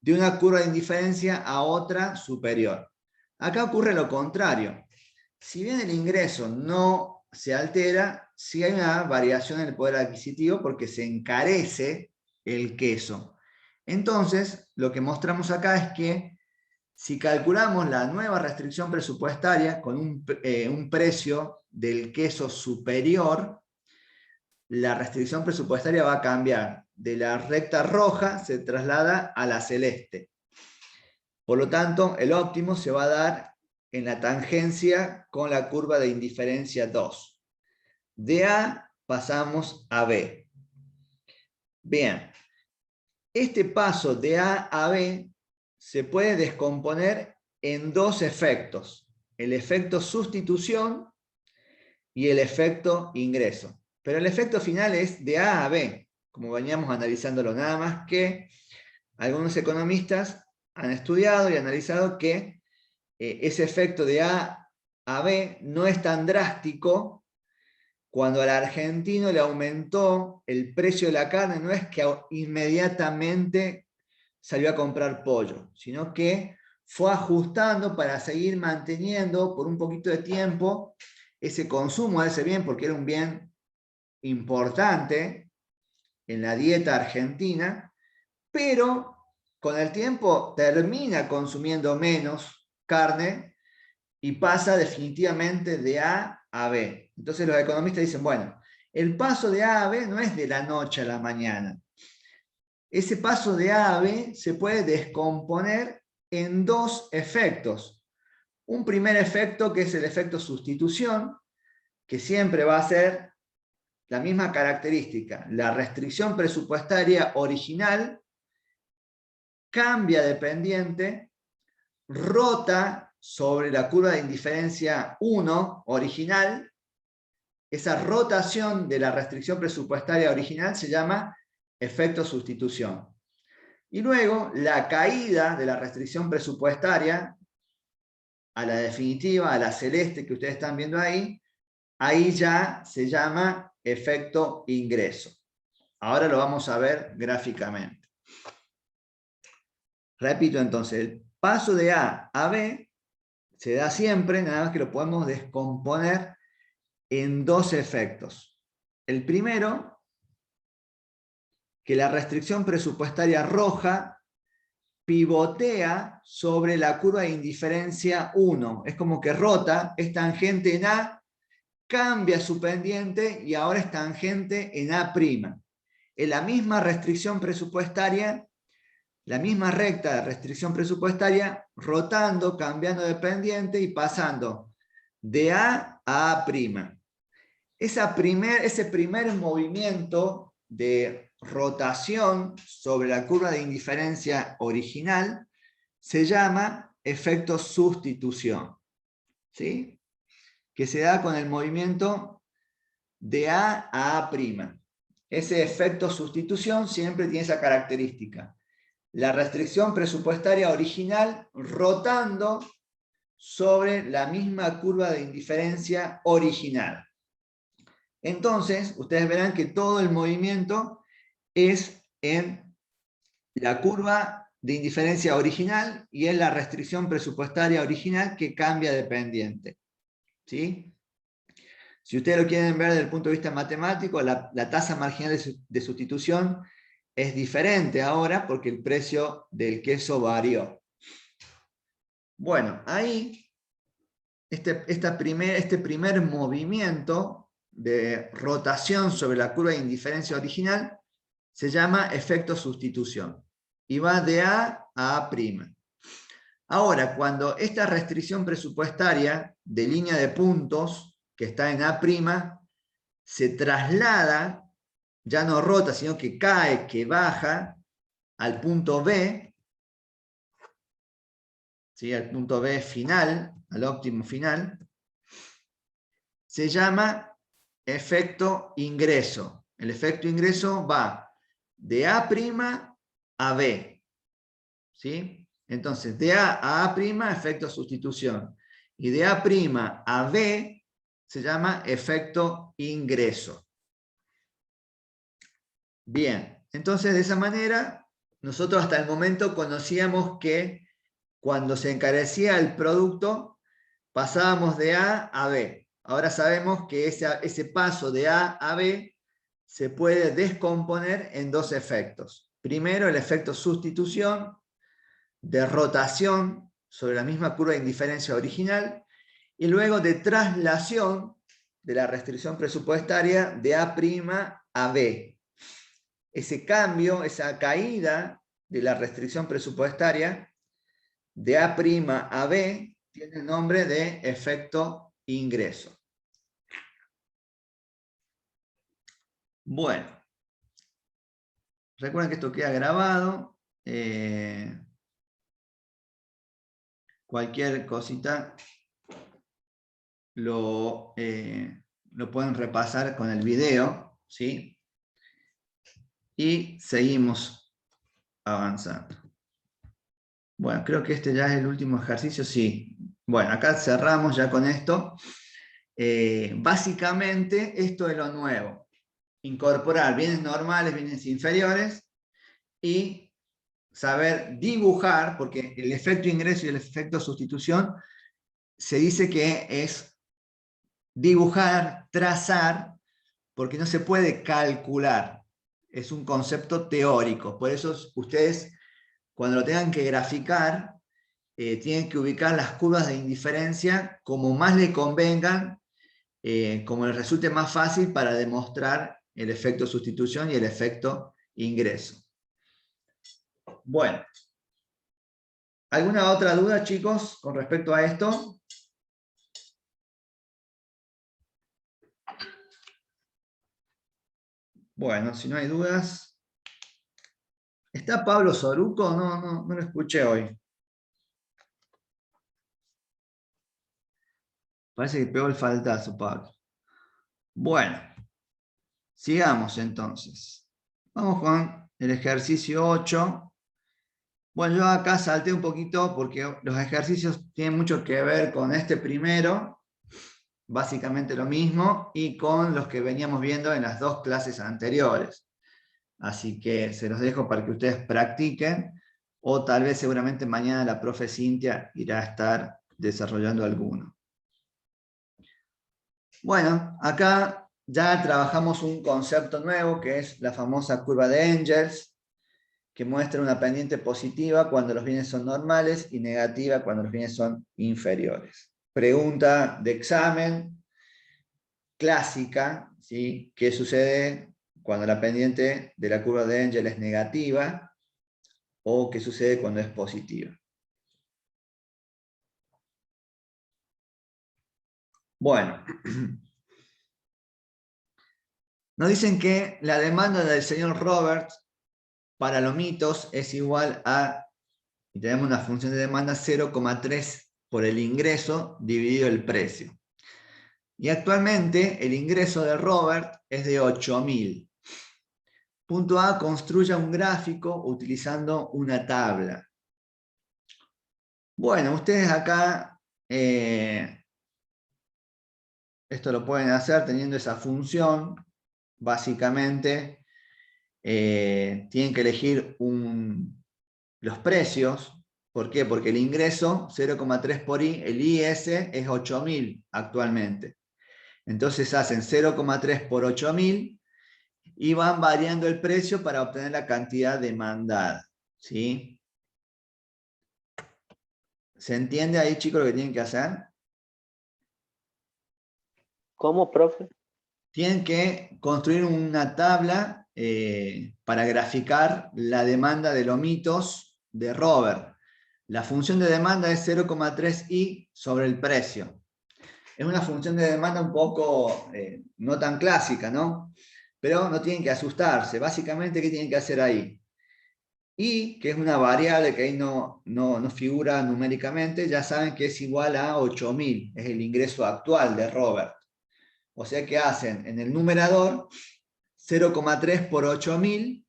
de una curva de indiferencia a otra superior. Acá ocurre lo contrario. Si bien el ingreso no se altera, sí hay una variación en el poder adquisitivo porque se encarece el queso. Entonces, lo que mostramos acá es que si calculamos la nueva restricción presupuestaria con un precio del queso superior, la restricción presupuestaria va a cambiar. De la recta roja se traslada a la celeste. Por lo tanto, el óptimo se va a dar en la tangencia con la curva de indiferencia 2. De A pasamos a B. Bien, este paso de A a B se puede descomponer en 2 efectos. El efecto sustitución y el efecto ingreso. Pero el efecto final es de A a B, como veníamos analizándolo, nada más que algunos economistas han estudiado y analizado que ese efecto de A a B no es tan drástico. Cuando al argentino le aumentó el precio de la carne, no es que inmediatamente salió a comprar pollo, sino que fue ajustando para seguir manteniendo por un poquito de tiempo ese consumo de ese bien, porque era un bien importante en la dieta argentina, pero con el tiempo termina consumiendo menos carne y pasa definitivamente de A a B. Entonces los economistas dicen, bueno, el paso de A a B no es de la noche a la mañana. Ese paso de A a B se puede descomponer en 2 efectos. Un primer efecto que es el efecto sustitución, que siempre va a ser la misma característica. La restricción presupuestaria original cambia de pendiente, rota sobre la curva de indiferencia 1 original. Esa rotación de la restricción presupuestaria original se llama efecto sustitución. Y luego la caída de la restricción presupuestaria a la definitiva, a la celeste que ustedes están viendo ahí ya se llama efecto ingreso. Ahora lo vamos a ver gráficamente. Repito entonces, el paso de A a B se da siempre, nada más que lo podemos descomponer en 2 efectos. El primero, que la restricción presupuestaria roja pivotea sobre la curva de indiferencia 1. Es como que rota, es tangente en A, cambia su pendiente y ahora es tangente en A'. En la misma restricción presupuestaria, la misma recta de restricción presupuestaria, rotando, cambiando de pendiente y pasando de A a A'. Ese primer movimiento de rotación sobre la curva de indiferencia original se llama efecto sustitución, ¿sí? Que se da con el movimiento de A a A'. Ese efecto sustitución siempre tiene esa característica. La restricción presupuestaria original rotando sobre la misma curva de indiferencia original. Entonces, ustedes verán que todo el movimiento es en la curva de indiferencia original y es la restricción presupuestaria original que cambia de pendiente. ¿Sí? Si ustedes lo quieren ver desde el punto de vista matemático, la tasa marginal de sustitución es diferente ahora porque el precio del queso varió. Bueno, ahí este primer movimiento de rotación sobre la curva de indiferencia original se llama efecto sustitución y va de A a A'. Ahora, cuando esta restricción presupuestaria de línea de puntos que está en A' se traslada, ya no rota, sino que cae, que baja al punto B, ¿sí? Al punto B final, al óptimo final, se llama efecto ingreso. El efecto ingreso va de A' a B. ¿Sí? Entonces, de A a A', efecto sustitución. Y de A' a B se llama efecto ingreso. Bien, entonces de esa manera, nosotros hasta el momento conocíamos que cuando se encarecía el producto, pasábamos de A a B. Ahora sabemos que ese paso de A a B se puede descomponer en dos efectos. Primero, el efecto sustitución, de rotación sobre la misma curva de indiferencia original, y luego de traslación de la restricción presupuestaria de A' a B. Ese cambio, esa caída de la restricción presupuestaria de A' a B tiene el nombre de efecto ingreso. Bueno, recuerden que esto queda grabado. Cualquier cosita lo pueden repasar con el video, ¿sí? Y seguimos avanzando. Bueno, creo que este ya es el último ejercicio, sí. Bueno, acá cerramos ya con esto. Básicamente, esto es lo nuevo. Incorporar bienes normales, bienes inferiores y saber dibujar, porque el efecto ingreso y el efecto sustitución se dice que es dibujar, trazar, porque no se puede calcular. Es un concepto teórico. Por eso ustedes, cuando lo tengan que graficar, tienen que ubicar las curvas de indiferencia como más les convengan, como les resulte más fácil para demostrar el efecto sustitución y el efecto ingreso. Bueno. ¿Alguna otra duda, chicos, con respecto a esto? Bueno, si no hay dudas. ¿Está Pablo Soruco? No lo escuché hoy. Parece que pegó el faltazo, Pablo. Bueno, sigamos entonces. Vamos con el ejercicio 8. Bueno, yo acá salté un poquito porque los ejercicios tienen mucho que ver con este primero, básicamente lo mismo, y con los que veníamos viendo en las dos clases anteriores. Así que se los dejo para que ustedes practiquen, o tal vez seguramente mañana la profe Cintia irá a estar desarrollando alguno. Bueno, acá ya trabajamos un concepto nuevo que es la famosa curva de Engels, que muestra una pendiente positiva cuando los bienes son normales y negativa cuando los bienes son inferiores. Pregunta de examen clásica, ¿sí? ¿Qué sucede cuando la pendiente de la curva de Engels es negativa? ¿O qué sucede cuando es positiva? Bueno, nos dicen que la demanda del señor Roberts para lomitos es igual a, y tenemos una función de demanda 0,3 por el ingreso dividido el precio. Y actualmente el ingreso de Robert es de 8.000. Punto A, construya un gráfico utilizando una tabla. Bueno, ustedes acá esto lo pueden hacer teniendo esa función, básicamente. tienen que elegir los precios. ¿Por qué? Porque el ingreso 0,3 por I, el IS es 8.000 actualmente. Entonces hacen 0,3 por 8.000 y van variando el precio para obtener la cantidad demandada. ¿Sí? ¿Se entiende ahí, chicos, lo que tienen que hacer? ¿Cómo, profe? Tienen que construir una tabla para graficar la demanda de lomitos de Robert. La función de demanda es 0,3i sobre el precio. Es una función de demanda un poco no tan clásica, ¿no? Pero no tienen que asustarse. Básicamente, ¿qué tienen que hacer ahí? Y, que es una variable que ahí no figura numéricamente, ya saben que es igual a 8.000, es el ingreso actual de Robert. O sea que hacen en el numerador 0,3 por 8.000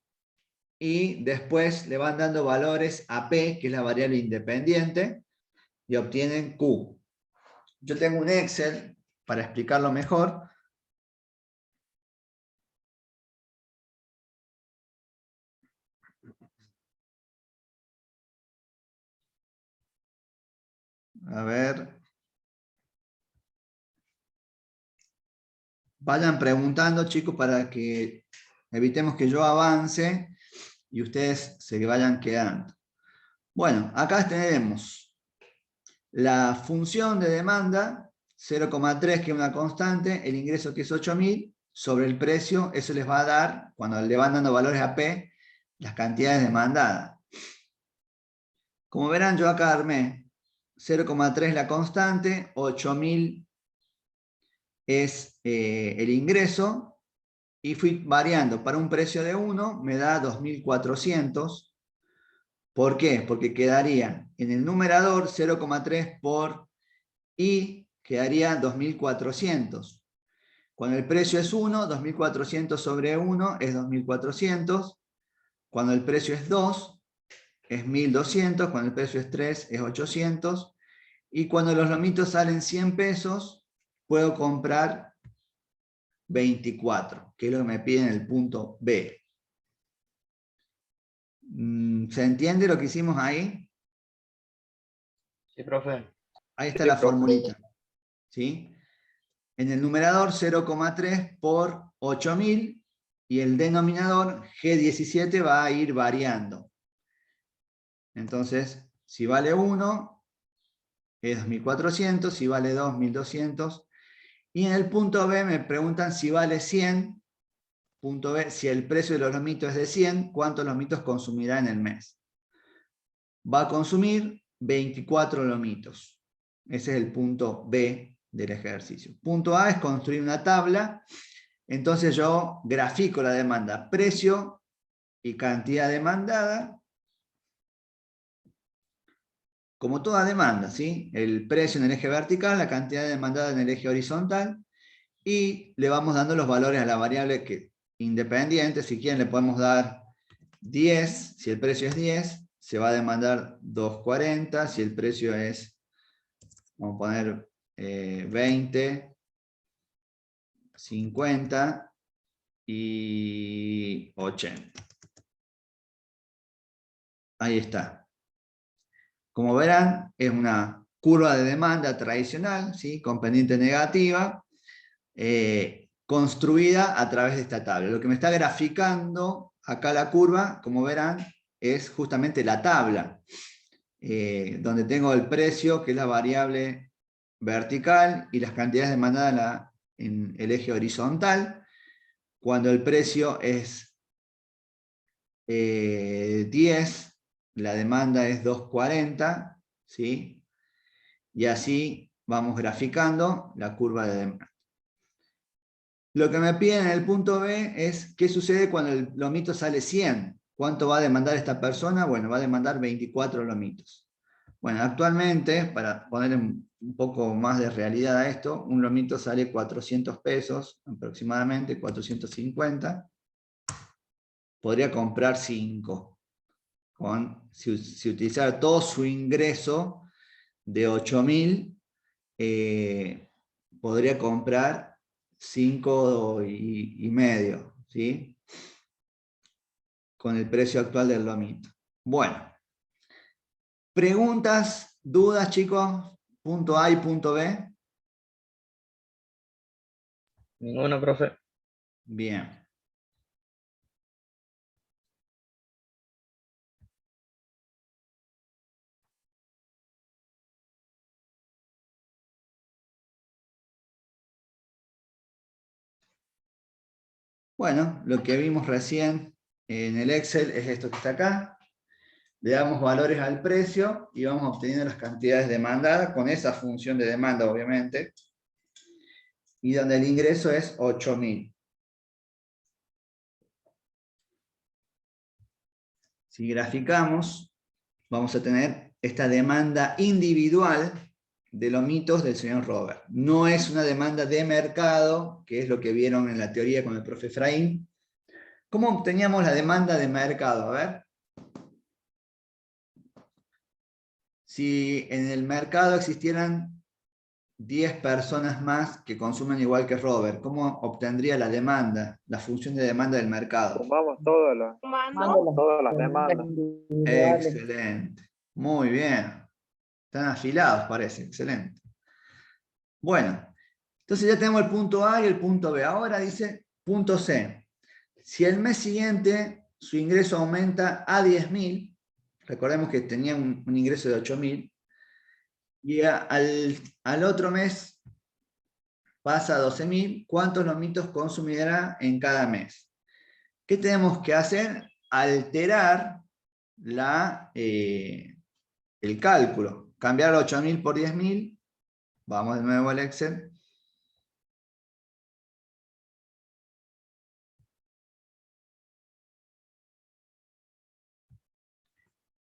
y después le van dando valores a P, que es la variable independiente, y obtienen Q. Yo tengo un Excel para explicarlo mejor. A ver. Vayan preguntando, chicos, para que evitemos que yo avance y ustedes se vayan quedando. Bueno, acá tenemos la función de demanda, 0,3 que es una constante, el ingreso que es 8.000, sobre el precio, eso les va a dar, cuando le van dando valores a P, las cantidades demandadas. Como verán, yo acá armé 0,3 la constante, 8.000 es el ingreso, y fui variando. Para un precio de 1 me da 2.400. ¿Por qué? Porque quedaría en el numerador 0,3 por I, quedaría 2.400. Cuando el precio es 1, 2.400 sobre 1 es 2.400. Cuando el precio es 2, es 1.200. Cuando el precio es 3, es 800. Y cuando los lomitos salen 100 pesos, puedo comprar 24, que es lo que me piden en el punto B. ¿Se entiende lo que hicimos ahí? Sí, profe. Ahí está la formulita. ¿Sí? En el numerador 0,3 por 8.000 y el denominador G17 va a ir variando. Entonces, si vale 1, es 2.400, si vale 2, 1.200. Y en el punto B me preguntan si vale 100. Punto B, si el precio de los lomitos es de 100, ¿cuántos lomitos consumirá en el mes? Va a consumir 24 lomitos. Ese es el punto B del ejercicio. Punto A es construir una tabla. Entonces yo grafico la demanda, precio y cantidad demandada, como toda demanda, ¿sí? El precio en el eje vertical, la cantidad demandada en el eje horizontal, y le vamos dando los valores a la variable que independiente. Si quieren le podemos dar 10, si el precio es 10, se va a demandar 2.40, si el precio es, vamos a poner 20, 50 y 80. Ahí está. Como verán, es una curva de demanda tradicional, ¿sí? Con pendiente negativa, construida a través de esta tabla. Lo que me está graficando acá la curva, como verán, es justamente la tabla, donde tengo el precio, que es la variable vertical, y las cantidades demandadas en el eje horizontal. Cuando el precio es 10, la demanda es 2.40, ¿sí? Y así vamos graficando la curva de demanda. Lo que me piden en el punto B es qué sucede cuando el lomito sale 100. ¿Cuánto va a demandar esta persona? Bueno, va a demandar 24 lomitos. Bueno, actualmente, para poner un poco más de realidad a esto, un lomito sale 400 pesos, aproximadamente 450. Podría comprar 5. Si utilizara todo su ingreso de 8.000, podría comprar 5 y medio, ¿sí? con el precio actual del lomito. Bueno, preguntas, dudas, chicos, punto A y punto B. Ninguno, profe. Bien. Bueno, lo que vimos recién en el Excel es esto que está acá. Le damos valores al precio y vamos obteniendo las cantidades demandadas con esa función de demanda, obviamente. Y donde el ingreso es 8.000. Si graficamos, vamos a tener esta demanda individual de lomitos del señor Robert. No es una demanda de mercado, que es lo que vieron en la teoría con el profe Efraín. ¿Cómo obteníamos la demanda de mercado? A ver. Si en el mercado existieran 10 personas más que consumen igual que Robert, ¿cómo obtendría la demanda, la función de demanda del mercado? Sumamos todas las demandas. Excelente. Muy bien. Están afilados, parece. Excelente. Bueno, entonces ya tenemos el punto A y el punto B. Ahora dice punto C. Si el mes siguiente su ingreso aumenta a 10.000, recordemos que tenía un ingreso de 8.000, y al otro mes pasa a 12.000, ¿cuántos lomitos consumirá en cada mes? ¿Qué tenemos que hacer? Alterar el cálculo. Cambiar 8.000 por 10.000. Vamos de nuevo al Excel.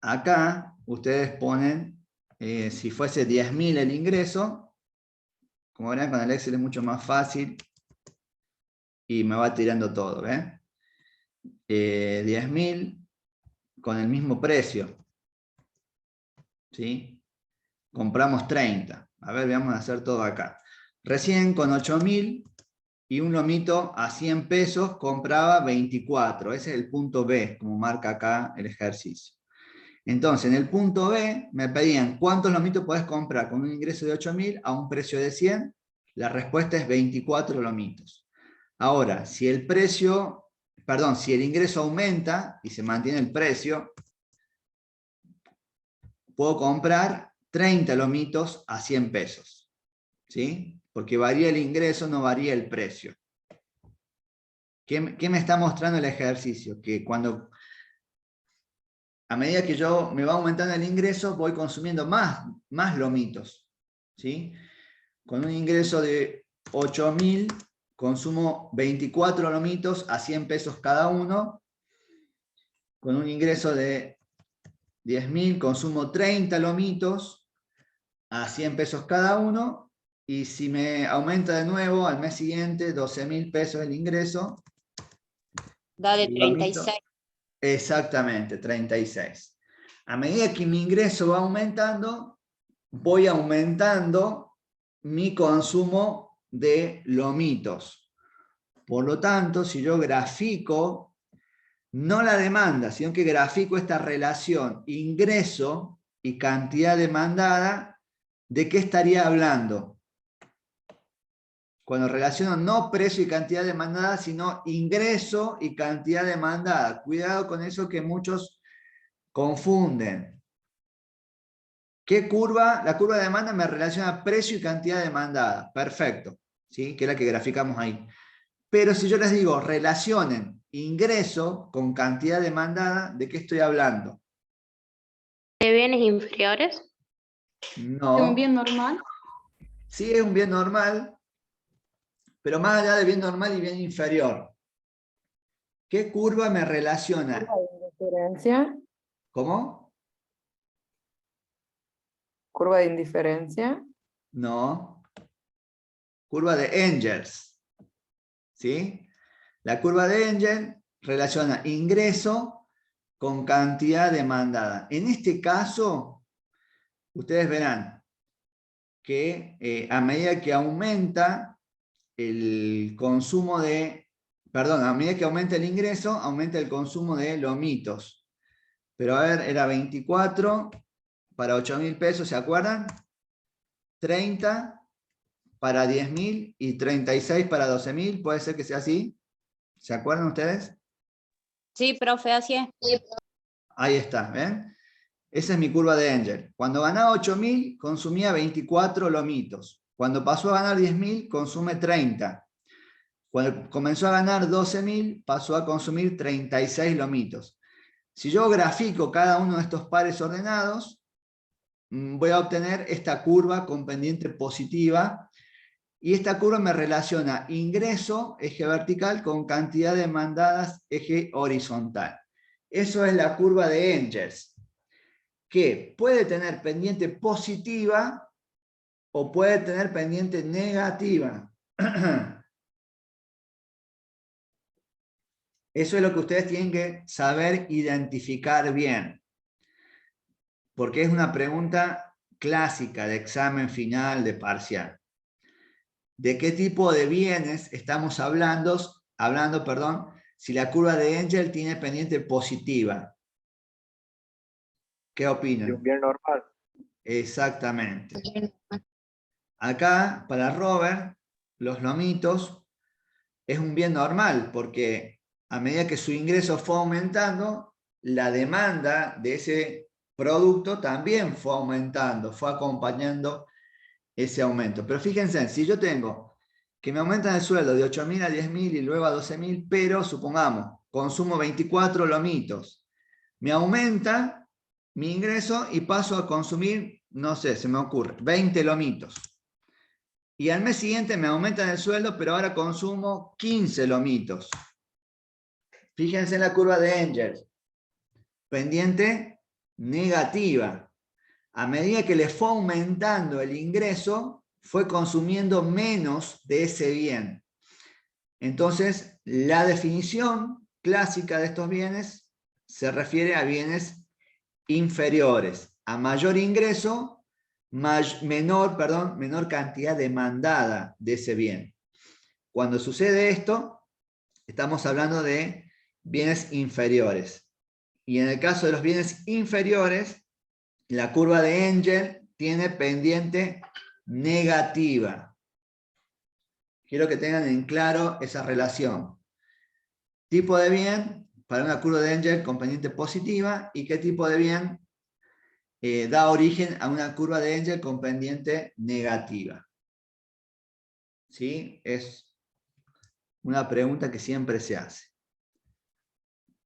Acá ustedes ponen, si fuese 10.000 el ingreso, como verán con el Excel es mucho más fácil y me va tirando todo, ¿ven? 10.000 con el mismo precio, ¿sí? Compramos 30. A ver, vamos a hacer todo acá. Recién con 8.000 y un lomito a 100 pesos compraba 24. Ese es el punto B, como marca acá el ejercicio. Entonces, en el punto B me pedían ¿cuántos lomitos podés comprar con un ingreso de 8.000 a un precio de 100? La respuesta es 24 lomitos. Ahora, si el ingreso aumenta y se mantiene el precio, puedo comprar 30 lomitos a 100 pesos. ¿Sí? Porque varía el ingreso, no varía el precio. ¿Qué me está mostrando el ejercicio? Que a medida que me va aumentando el ingreso, voy consumiendo más lomitos. ¿Sí? Con un ingreso de 8.000, consumo 24 lomitos a 100 pesos cada uno. Con un ingreso de 10.000, consumo 30 lomitos a 100 pesos cada uno. Y si me aumenta de nuevo al mes siguiente, 12.000 pesos el ingreso. Da de el lomito, 36. exactamente, 36. A medida que mi ingreso va aumentando, voy aumentando mi consumo de lomitos. Por lo tanto, si yo grafico, no la demanda, sino que grafico esta relación ingreso y cantidad demandada, ¿de qué estaría hablando? Cuando relaciono no precio y cantidad demandada, sino ingreso y cantidad demandada. Cuidado con eso que muchos confunden. ¿Qué curva? La curva de demanda me relaciona precio y cantidad demandada. Perfecto. ¿Sí? Que es la que graficamos ahí. Pero si yo les digo, relacionen ingreso con cantidad demandada, ¿de qué estoy hablando? ¿De bienes inferiores? No. ¿Un bien normal? Sí, es un bien normal, pero más allá de bien normal y bien inferior. ¿Qué curva me relaciona? ¿Curva de indiferencia? ¿Cómo? ¿Curva de indiferencia? No. Curva de Engels. ¿Sí? La curva de Engels relaciona ingreso con cantidad demandada. En este caso, ustedes verán que a medida que aumenta el consumo de Perdón, a medida que aumenta el ingreso, aumenta el consumo de lomitos. Pero a ver, era 24 para 8.000 pesos, ¿se acuerdan? 30 para 10.000 y 36 para 12.000, ¿puede ser que sea así? ¿Se acuerdan ustedes? Sí, profe, así es. Ahí está, ¿ven? Esa es mi curva de Engel. Cuando ganaba 8.000, consumía 24 lomitos. Cuando pasó a ganar 10.000, consume 30. Cuando comenzó a ganar 12.000, pasó a consumir 36 lomitos. Si yo grafico cada uno de estos pares ordenados, voy a obtener esta curva con pendiente positiva, y esta curva me relaciona ingreso, eje vertical, con cantidad demandadas, eje horizontal. Eso es la curva de Engels, que puede tener pendiente positiva o puede tener pendiente negativa. Eso es lo que ustedes tienen que saber identificar bien, porque es una pregunta clásica de examen final, de parcial. ¿De qué tipo de bienes estamos hablando, si la curva de Engel tiene pendiente positiva? ¿Qué De opinan? un bien normal. Exactamente. Acá, para Robert, los lomitos es un bien normal, porque a medida que su ingreso fue aumentando, la demanda de ese producto también fue aumentando, fue acompañando ese aumento. Pero fíjense, si yo tengo que me aumentan el sueldo de 8.000 a 10.000 y luego a 12.000, pero supongamos, consumo 24 lomitos, me aumenta mi ingreso y paso a consumir, no sé, se me ocurre, 20 lomitos. Y al mes siguiente me aumentan el sueldo, pero ahora consumo 15 lomitos. Fíjense en la curva de Engels. Pendiente negativa. A medida que le fue aumentando el ingreso, fue consumiendo menos de ese bien. Entonces, la definición clásica de estos bienes se refiere a bienes inferiores. A mayor ingreso, menor cantidad demandada de ese bien. Cuando sucede esto, estamos hablando de bienes inferiores. Y en el caso de los bienes inferiores, la curva de Engel tiene pendiente negativa. Quiero que tengan en claro esa relación. Tipo de bien para una curva de Engel con pendiente positiva, y qué tipo de bien da origen a una curva de Engel con pendiente negativa. ¿Sí? Es una pregunta que siempre se hace.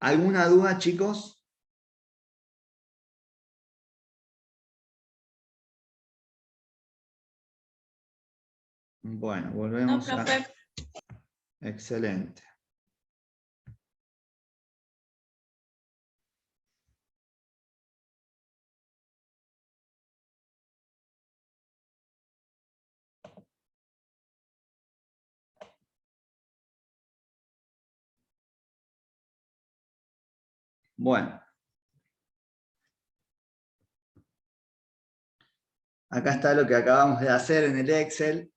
¿Alguna duda, chicos? Bueno, volvemos No, profe. Excelente. Bueno. Acá está lo que acabamos de hacer en el Excel.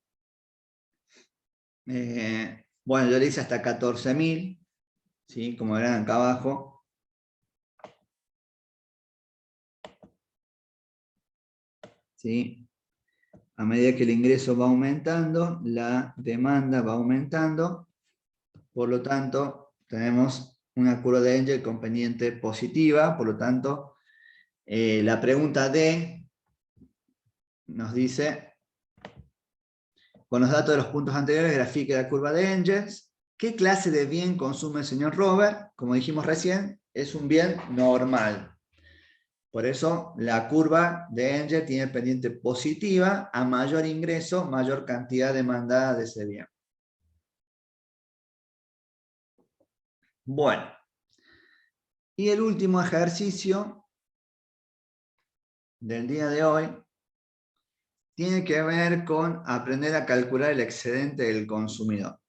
Bueno, yo le hice hasta 14.000, ¿sí? Como verán acá abajo. ¿Sí? A medida que el ingreso va aumentando, la demanda va aumentando. Por lo tanto, tenemos una curva de Engel con pendiente positiva. Por lo tanto, la pregunta D nos dice: con los datos de los puntos anteriores, grafique la curva de Engels. ¿Qué clase de bien consume el señor Robert? Como dijimos recién, es un bien normal. Por eso la curva de Engels tiene pendiente positiva. A mayor ingreso, mayor cantidad demandada de ese bien. Bueno. Y el último ejercicio del día de hoy tiene que ver con aprender a calcular el excedente del consumidor.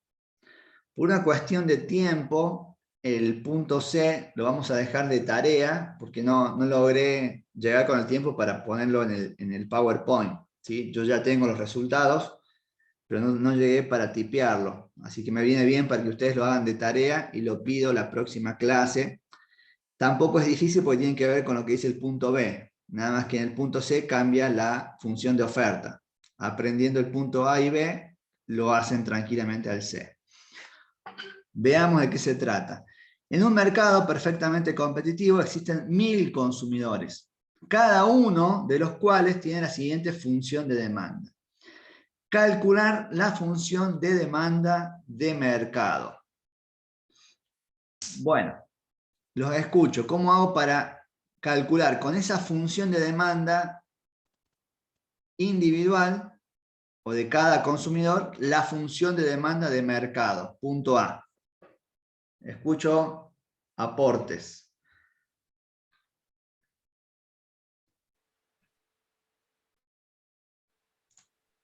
Por una cuestión de tiempo, el punto C lo vamos a dejar de tarea, porque no logré llegar con el tiempo para ponerlo en el PowerPoint, ¿sí? Yo ya tengo los resultados, pero no llegué para tipearlo. Así que me viene bien para que ustedes lo hagan de tarea y lo pido la próxima clase. Tampoco es difícil porque tiene que ver con lo que dice el punto B. Nada más que en el punto C cambia la función de oferta. Aprendiendo el punto A y B, lo hacen tranquilamente al C. Veamos de qué se trata. En un mercado perfectamente competitivo existen 1000 consumidores, cada uno de los cuales tiene la siguiente función de demanda. Calcular la función de demanda de mercado. Bueno, los escucho. ¿Cómo hago para calcular con esa función de demanda individual o de cada consumidor la función de demanda de mercado? Punto A. Escucho aportes.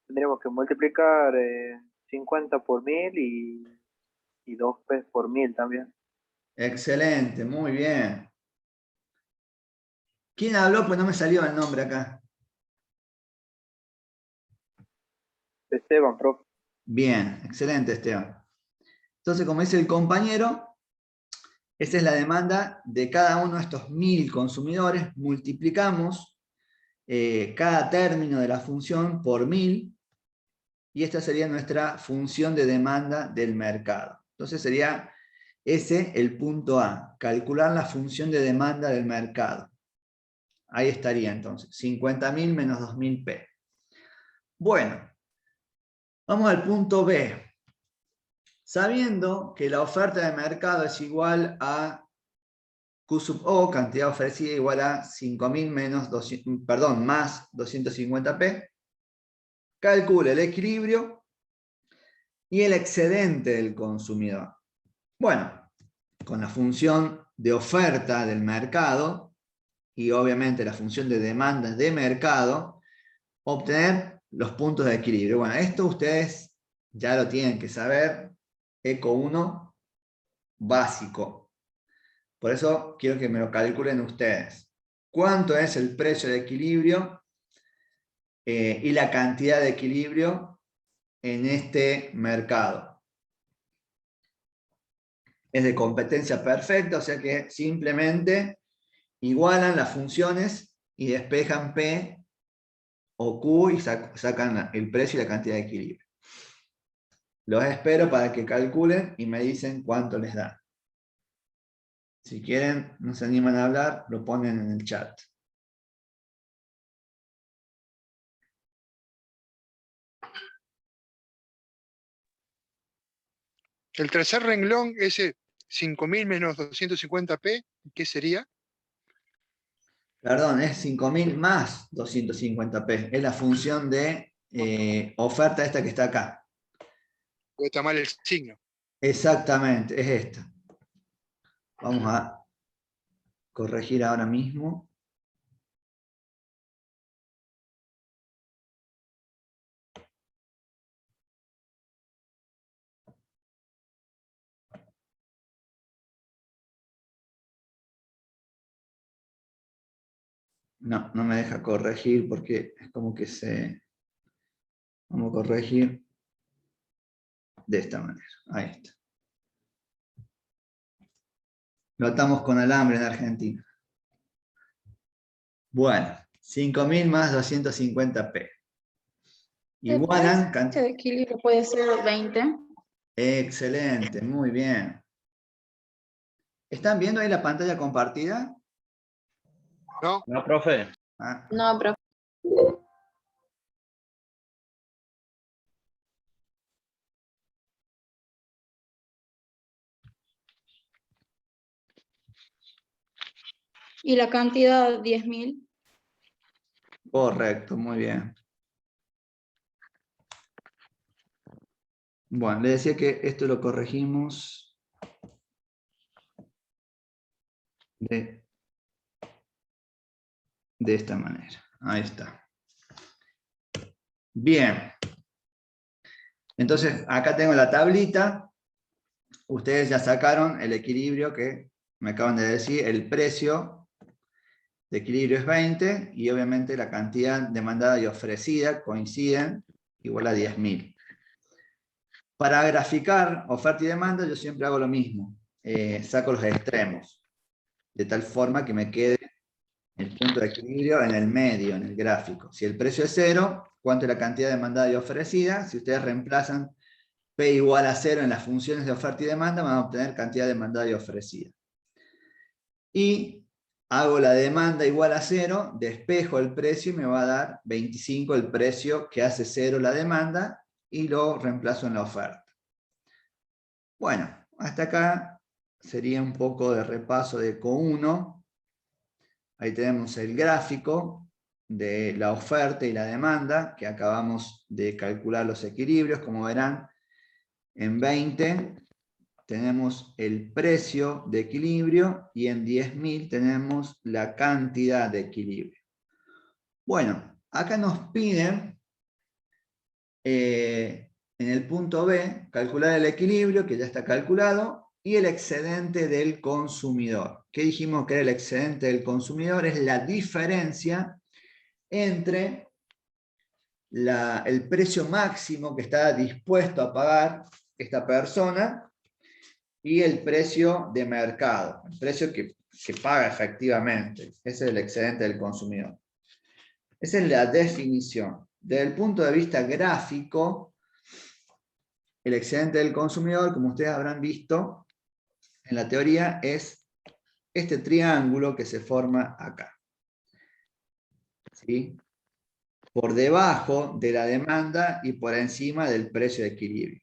Tendríamos que multiplicar 50 por 1000 y 2p por 1000 también. Excelente, muy bien. ¿Quién habló? Pues no me salió el nombre acá. Esteban, profe. Bien, excelente, Esteban. Entonces, como dice el compañero, esa es la demanda de cada uno de estos 1000 consumidores. Multiplicamos cada término de la función por 1000 y esta sería nuestra función de demanda del mercado. Entonces sería ese el punto A, calcular la función de demanda del mercado. Ahí estaría entonces, 50.000 menos 2000P. Bueno, vamos al punto B. Sabiendo que la oferta de mercado es igual a Q sub O, cantidad ofrecida igual a 5.000 menos más 250P, calcule el equilibrio y el excedente del consumidor. Bueno, con la función de oferta del mercado y obviamente la función de demanda de mercado, obtener los puntos de equilibrio. Bueno, esto ustedes ya lo tienen que saber, ECO 1 básico. Por eso quiero que me lo calculen ustedes. ¿Cuánto es el precio de equilibrio y la cantidad de equilibrio en este mercado? Es de competencia perfecta, o sea que simplemente igualan las funciones y despejan P o Q y sacan el precio y la cantidad de equilibrio. Los espero para que calculen y me dicen cuánto les da. Si quieren, no se animan a hablar, lo ponen en el chat. El tercer renglón, ese 5000 menos 250p, ¿qué sería? Perdón, es 5000 más 250p. Es la función de oferta esta que está acá. Porque está mal el signo. Exactamente, es esta. Vamos a corregir ahora mismo. No, no me deja corregir porque es como que se... Vamos a corregir de esta manera. Ahí está. Lo atamos con alambre en Argentina. Bueno, 5000 más 250p. Igualan... de equilibrio puede ser 20. Excelente, muy bien. ¿Están viendo ahí la pantalla compartida? ¿No? No, profe. Ah, No, profe. Y la cantidad 10.000. correcto, muy bien. Bueno, le decía que esto lo corregimos de esta manera. Ahí está. Bien. Entonces, acá tengo la tablita. Ustedes ya sacaron el equilibrio que me acaban de decir. El precio de equilibrio es 20 y obviamente la cantidad demandada y ofrecida coinciden igual a 10.000. Para graficar oferta y demanda yo siempre hago lo mismo. Saco los extremos, de tal forma que me quede el punto de equilibrio en el medio, en el gráfico. Si el precio es 0, ¿cuánto es la cantidad demandada y ofrecida? Si ustedes reemplazan P igual a 0 en las funciones de oferta y demanda, van a obtener cantidad demandada y ofrecida. Y hago la demanda igual a 0, despejo el precio y me va a dar 25 el precio que hace 0 la demanda, y lo reemplazo en la oferta. Bueno, hasta acá sería un poco de repaso de ECO1. Ahí tenemos el gráfico de la oferta y la demanda, que acabamos de calcular los equilibrios. Como verán, en 20 tenemos el precio de equilibrio y en 10.000 tenemos la cantidad de equilibrio. Bueno, acá nos piden en el punto B calcular el equilibrio, que ya está calculado, y el excedente del consumidor. ¿Qué dijimos que era el excedente del consumidor? Es la diferencia entre el precio máximo que está dispuesto a pagar esta persona y el precio de mercado, el precio que paga efectivamente. Ese es el excedente del consumidor. Esa es la definición. Desde el punto de vista gráfico, el excedente del consumidor, como ustedes habrán visto en la teoría, es este triángulo que se forma acá. ¿Sí? Por debajo de la demanda y por encima del precio de equilibrio.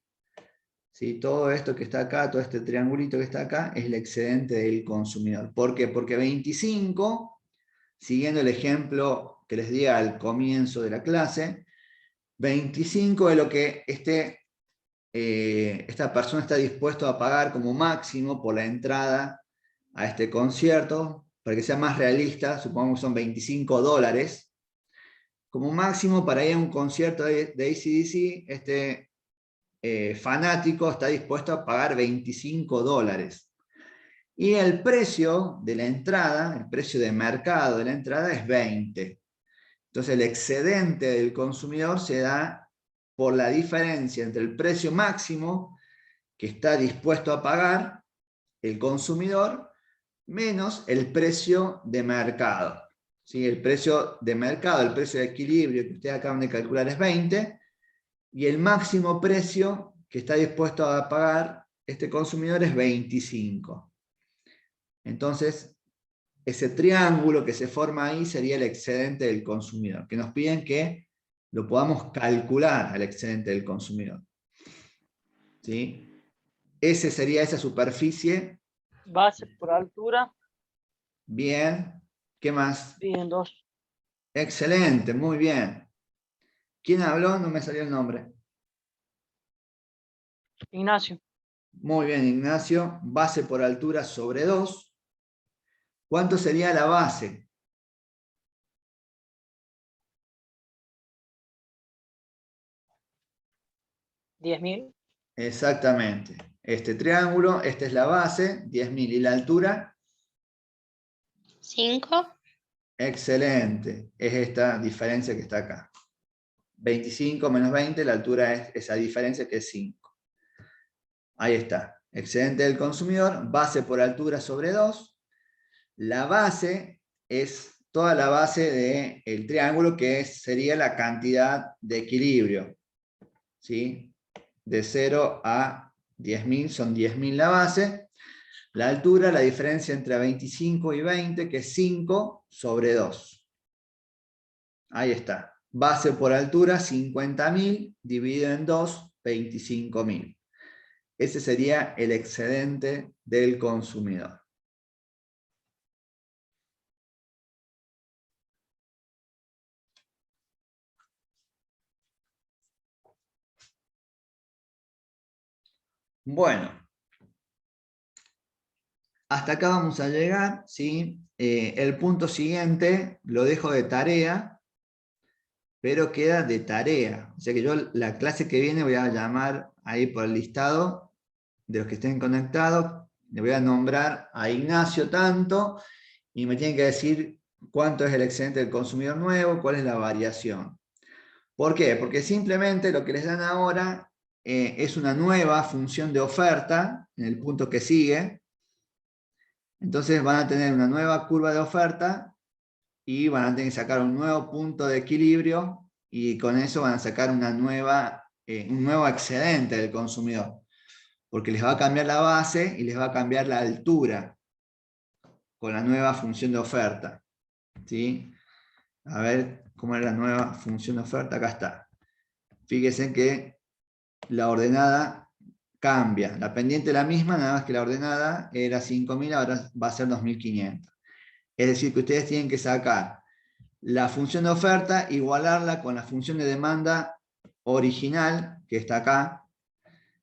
¿Sí? Todo esto que está acá, todo este triangulito que está acá, es el excedente del consumidor. ¿Por qué? Porque 25, siguiendo el ejemplo que les di al comienzo de la clase, 25 es lo que esta persona está dispuesto a pagar como máximo por la entrada a este concierto. Para que sea más realista, supongamos que son $25. Como máximo para ir a un concierto de AC/DC, este fanático está dispuesto a pagar $25. Y el precio de la entrada, el precio de mercado de la entrada es 20. Entonces el excedente del consumidor se da por la diferencia entre el precio máximo que está dispuesto a pagar el consumidor menos el precio de mercado. ¿Sí? El precio de mercado, el precio de equilibrio que ustedes acaban de calcular es 20, y el máximo precio que está dispuesto a pagar este consumidor es 25. Entonces, ese triángulo que se forma ahí sería el excedente del consumidor, que nos piden que lo podamos calcular al excedente del consumidor. ¿Sí? Ese sería esa superficie. Base por altura. Bien. ¿Qué más? Bien, 2. Excelente, muy bien. ¿Quién habló? No me salió el nombre. Ignacio. Muy bien, Ignacio. Base por altura sobre 2. ¿Cuánto sería la base? $10.000. Exactamente. Este triángulo, esta es la base, 10.000. ¿Y la altura? 5. Excelente. Es esta diferencia que está acá. 25 menos 20, la altura es esa diferencia que es 5. Ahí está. Excedente del consumidor, base por altura sobre 2. La base es toda la base del triángulo, que sería la cantidad de equilibrio. ¿Sí? De 0 a 10.000 son 10.000 la base. La altura, la diferencia entre 25 y 20, que es 5 sobre 2. Ahí está. Base por altura, 50.000, dividido en 2, 25.000. Ese sería el excedente del consumidor. Bueno. Hasta acá vamos a llegar, ¿sí? El punto siguiente lo dejo de tarea, pero queda de tarea. O sea que yo la clase que viene voy a llamar ahí por el listado de los que estén conectados, le voy a nombrar a Ignacio tanto, y me tienen que decir cuánto es el excedente del consumidor nuevo, cuál es la variación. ¿Por qué? Porque simplemente lo que les dan ahora es una nueva función de oferta en el punto que sigue. Entonces van a tener una nueva curva de oferta y van a tener que sacar un nuevo punto de equilibrio y con eso van a sacar un nuevo excedente del consumidor. Porque les va a cambiar la base y les va a cambiar la altura con la nueva función de oferta. ¿Sí? A ver cómo es la nueva función de oferta. Acá está. Fíjense que la ordenada cambia. La pendiente es la misma, nada más que la ordenada era 5.000, ahora va a ser 2.500. Es decir, que ustedes tienen que sacar la función de oferta, igualarla con la función de demanda original, que está acá,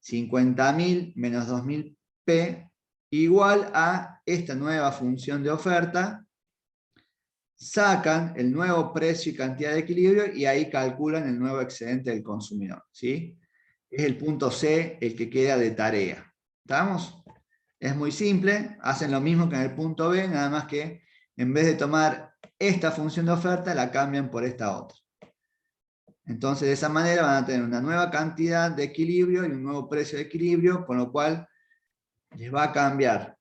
50.000 menos 2.000p, igual a esta nueva función de oferta, sacan el nuevo precio y cantidad de equilibrio y ahí calculan el nuevo excedente del consumidor. ¿Sí? Es el punto C el que queda de tarea. ¿Estamos? Es muy simple, hacen lo mismo que en el punto B, nada más que en vez de tomar esta función de oferta, la cambian por esta otra. Entonces, de esa manera van a tener una nueva cantidad de equilibrio y un nuevo precio de equilibrio, con lo cual les va a cambiar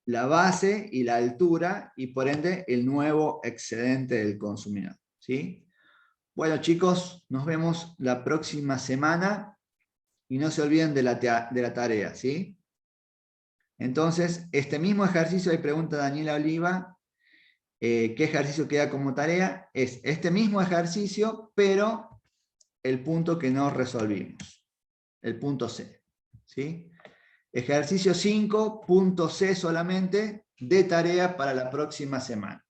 la base y la altura, y por ende el nuevo excedente del consumidor. ¿Sí? Bueno, chicos, nos vemos la próxima semana, y no se olviden de la tarea, ¿sí? Entonces, este mismo ejercicio, hay pregunta Daniela Oliva, ¿qué ejercicio queda como tarea? Es este mismo ejercicio, pero el punto que no resolvimos, el punto C. ¿Sí? Ejercicio 5, punto C solamente, de tarea para la próxima semana.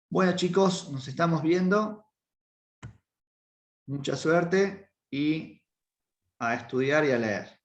Bueno, chicos, nos estamos viendo. Mucha suerte y a estudiar y a leer.